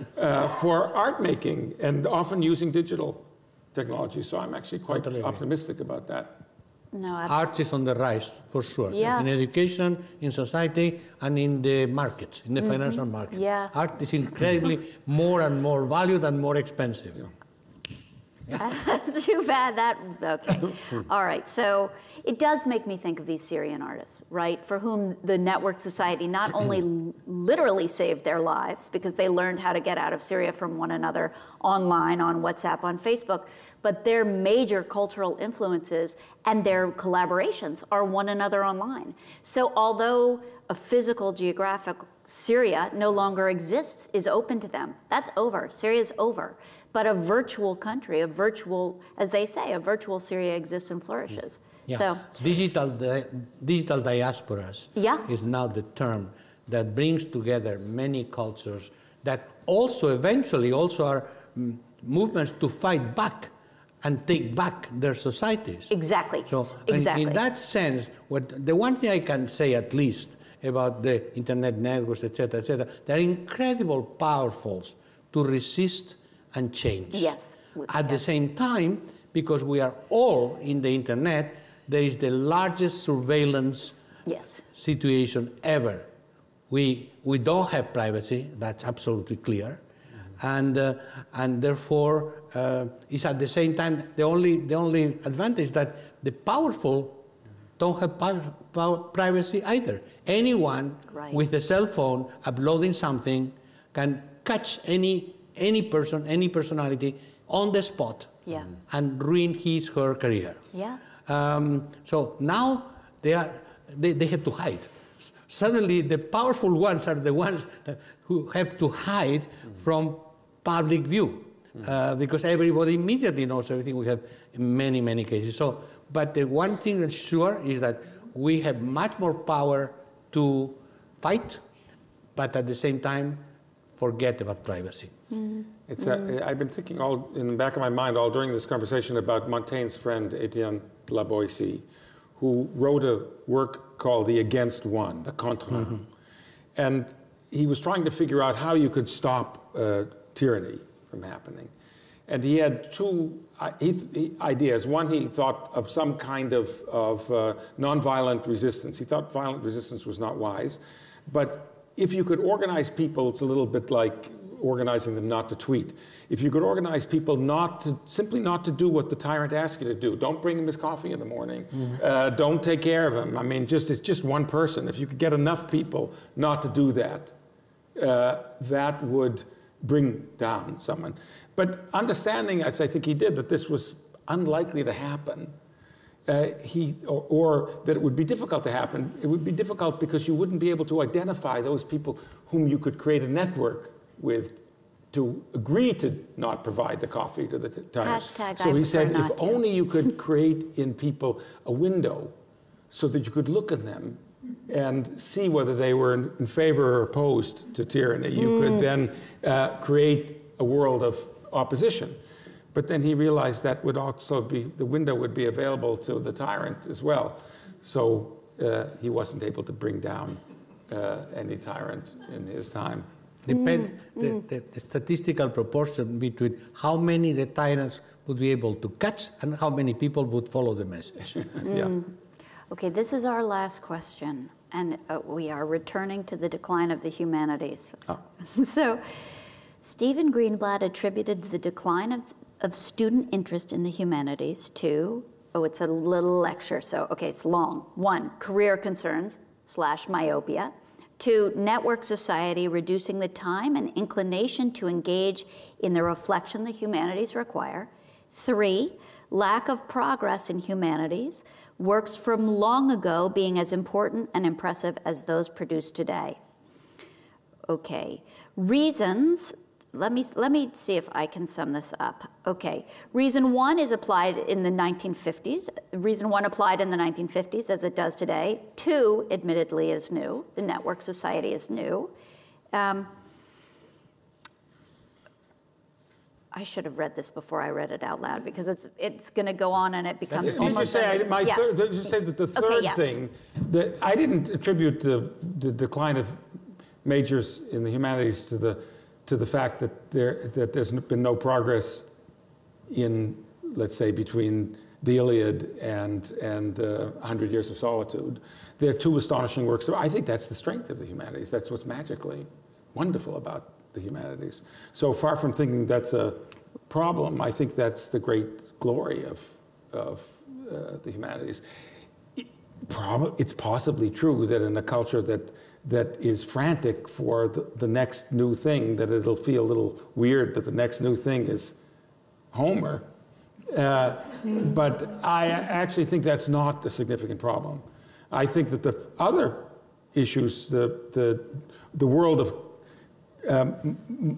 for art making and often using digital technology. So I'm actually quite optimistic about that. No, art is on the rise, for sure. Yeah. In education, in society, and in the markets, in the financial market. Yeah. Art is incredibly more and more valued and more expensive. That's too bad. Okay. All right. So it does make me think of these Syrian artists, right, for whom the network society not only literally saved their lives because they learned how to get out of Syria from one another online, on WhatsApp, on Facebook, but their major cultural influences and their collaborations are one another online. So although a physical, geographic Syria no longer exists, is open to them. That's over. Syria's over. But a virtual country, a virtual, as they say, a virtual Syria exists and flourishes. Yeah. So digital diasporas is now the term that brings together many cultures that also eventually also are movements to fight back and take back their societies. Exactly. So in that sense, the one thing I can say at least about the internet networks, etc., they're incredible powerfuls to resist and change. Yes. At the same time, because we are all in the internet, there is the largest surveillance situation ever. We don't have privacy, that's absolutely clear. And therefore, it's at the same time the only advantage that the powerful don't have privacy either. Anyone with a cell phone uploading something can catch any person, any personality on the spot and ruin his or her career. Yeah. So now they have to hide. Suddenly, the powerful ones are the ones who have to hide from public view because everybody immediately knows everything. We have in many, many cases. So, but the one thing that's sure is that we have much more power to fight, but at the same time, forget about privacy. It's I've been thinking all in the back of my mind all during this conversation about Montaigne's friend Etienne Laboissy, who wrote a work called The Against One, the Contre Un. And he was trying to figure out how you could stop tyranny from happening. And he had two ideas. One, he thought of some kind of nonviolent resistance. He thought violent resistance was not wise. But if you could organize people, it's a little bit like organizing them not to tweet. If you could organize people simply not to do what the tyrant asks you to do, don't bring him his coffee in the morning, don't take care of him. I mean, it's just one person. If you could get enough people not to do that, that would bring down someone. But understanding, as I think he did, that this was unlikely to happen, or that it would be difficult to happen. It would be difficult because you wouldn't be able to identify those people whom you could create a network with to agree to not provide the coffee to the tyrant. So he said, if only you could create in people a window so that you could look at them and see whether they were in favor or opposed to tyranny. You could then create a world of opposition. But then he realized that would also be, the window would be available to the tyrant as well. So he wasn't able to bring down any tyrant in his time. Depends the statistical proportion between how many the tyrants would be able to catch and how many people would follow the message. Okay, this is our last question, and we are returning to the decline of the humanities. So, Stephen Greenblatt attributed the decline of student interest in the humanities to, it's a little lecture, so, okay, it's long. 1, career concerns / myopia. 2, network society reducing the time and inclination to engage in the reflection the humanities require. 3, lack of progress in humanities, works from long ago being as important and impressive as those produced today. Okay, reasons, let me see if I can sum this up. Okay, reason 1 is applied in the 1950s. Reason 1 applied in the 1950s as it does today. 2, admittedly, is new. The network society is new. I should have read this before I read it out loud because it's going to go on and it becomes almost. Did you say that the third thing that I didn't attribute the decline of majors in the humanities to the fact that there's been no progress in, let's say, between the Iliad and 100 Years of Solitude. They're two astonishing works. I think that's the strength of the humanities. That's what's magically wonderful about the humanities. So far from thinking that's a problem, I think that's the great glory of the humanities. It's possibly true that in a culture that is frantic for the next new thing, that it'll feel a little weird that the next new thing is Homer. But I actually think that's not a significant problem. I think that the other issues, the world of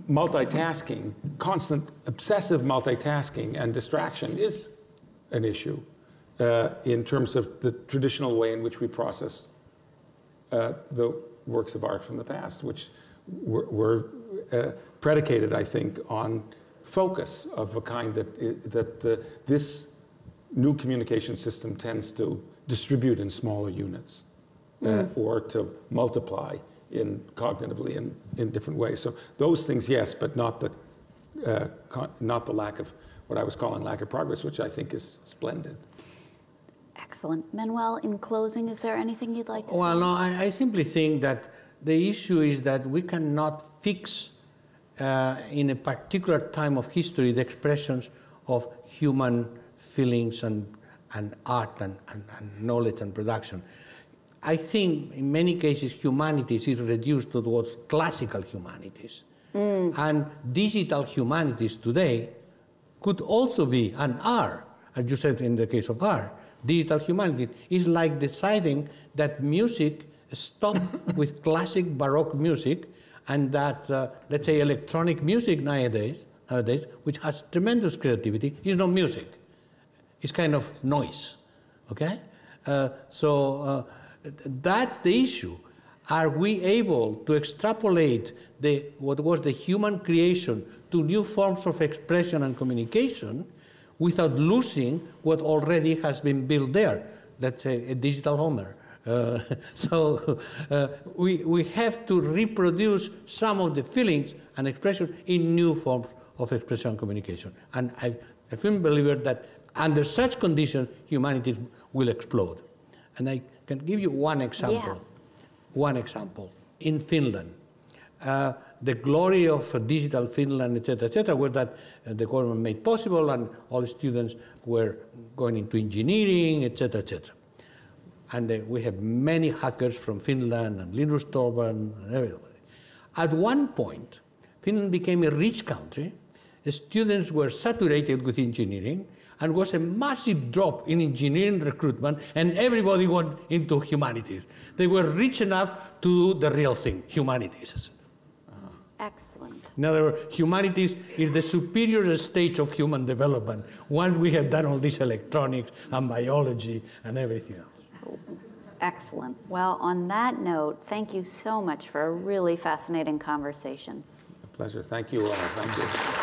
multitasking, constant obsessive multitasking and distraction is an issue in terms of the traditional way in which we process the works of art from the past, which were predicated, I think, on focus of a kind that this new communication system tends to distribute in smaller units or to multiply cognitively in different ways. So those things, yes, but not the lack of what I was calling lack of progress, which I think is splendid. Excellent. Manuel, in closing, is there anything you'd like to say? Well, no, I simply think that the issue is that we cannot fix in a particular time of history the expressions of human feelings and art and knowledge and production. I think in many cases humanities is reduced towards classical humanities. And digital humanities today could also be, and are, as you said in the case of art, digital humanities is like deciding that music stopped with classic Baroque music, and that, let's say, electronic music nowadays, which has tremendous creativity, is not music. It's kind of noise, okay? So that's the issue. Are we able to extrapolate what was the human creation to new forms of expression and communication without losing what already has been built there? Let's say a digital Homer. So we have to reproduce some of the feelings and expression in new forms of expression and communication. And I'm a firm believer that under such conditions, humanity will explode. And I can give you one example. Yeah. One example. In Finland, the glory of digital Finland, etc., was that the government made possible, and all the students were going into engineering, etc., etc. And we have many hackers from Finland and Linus Torvalds and everybody. At one point, Finland became a rich country. The students were saturated with engineering, and was a massive drop in engineering recruitment, and everybody went into humanities. They were rich enough to do the real thing, humanities. Excellent. In other words, humanities is the superior stage of human development once we have done all this electronics and biology and everything else. Excellent. Well, on that note, thank you so much for a really fascinating conversation. A pleasure. Thank you all. Thank you.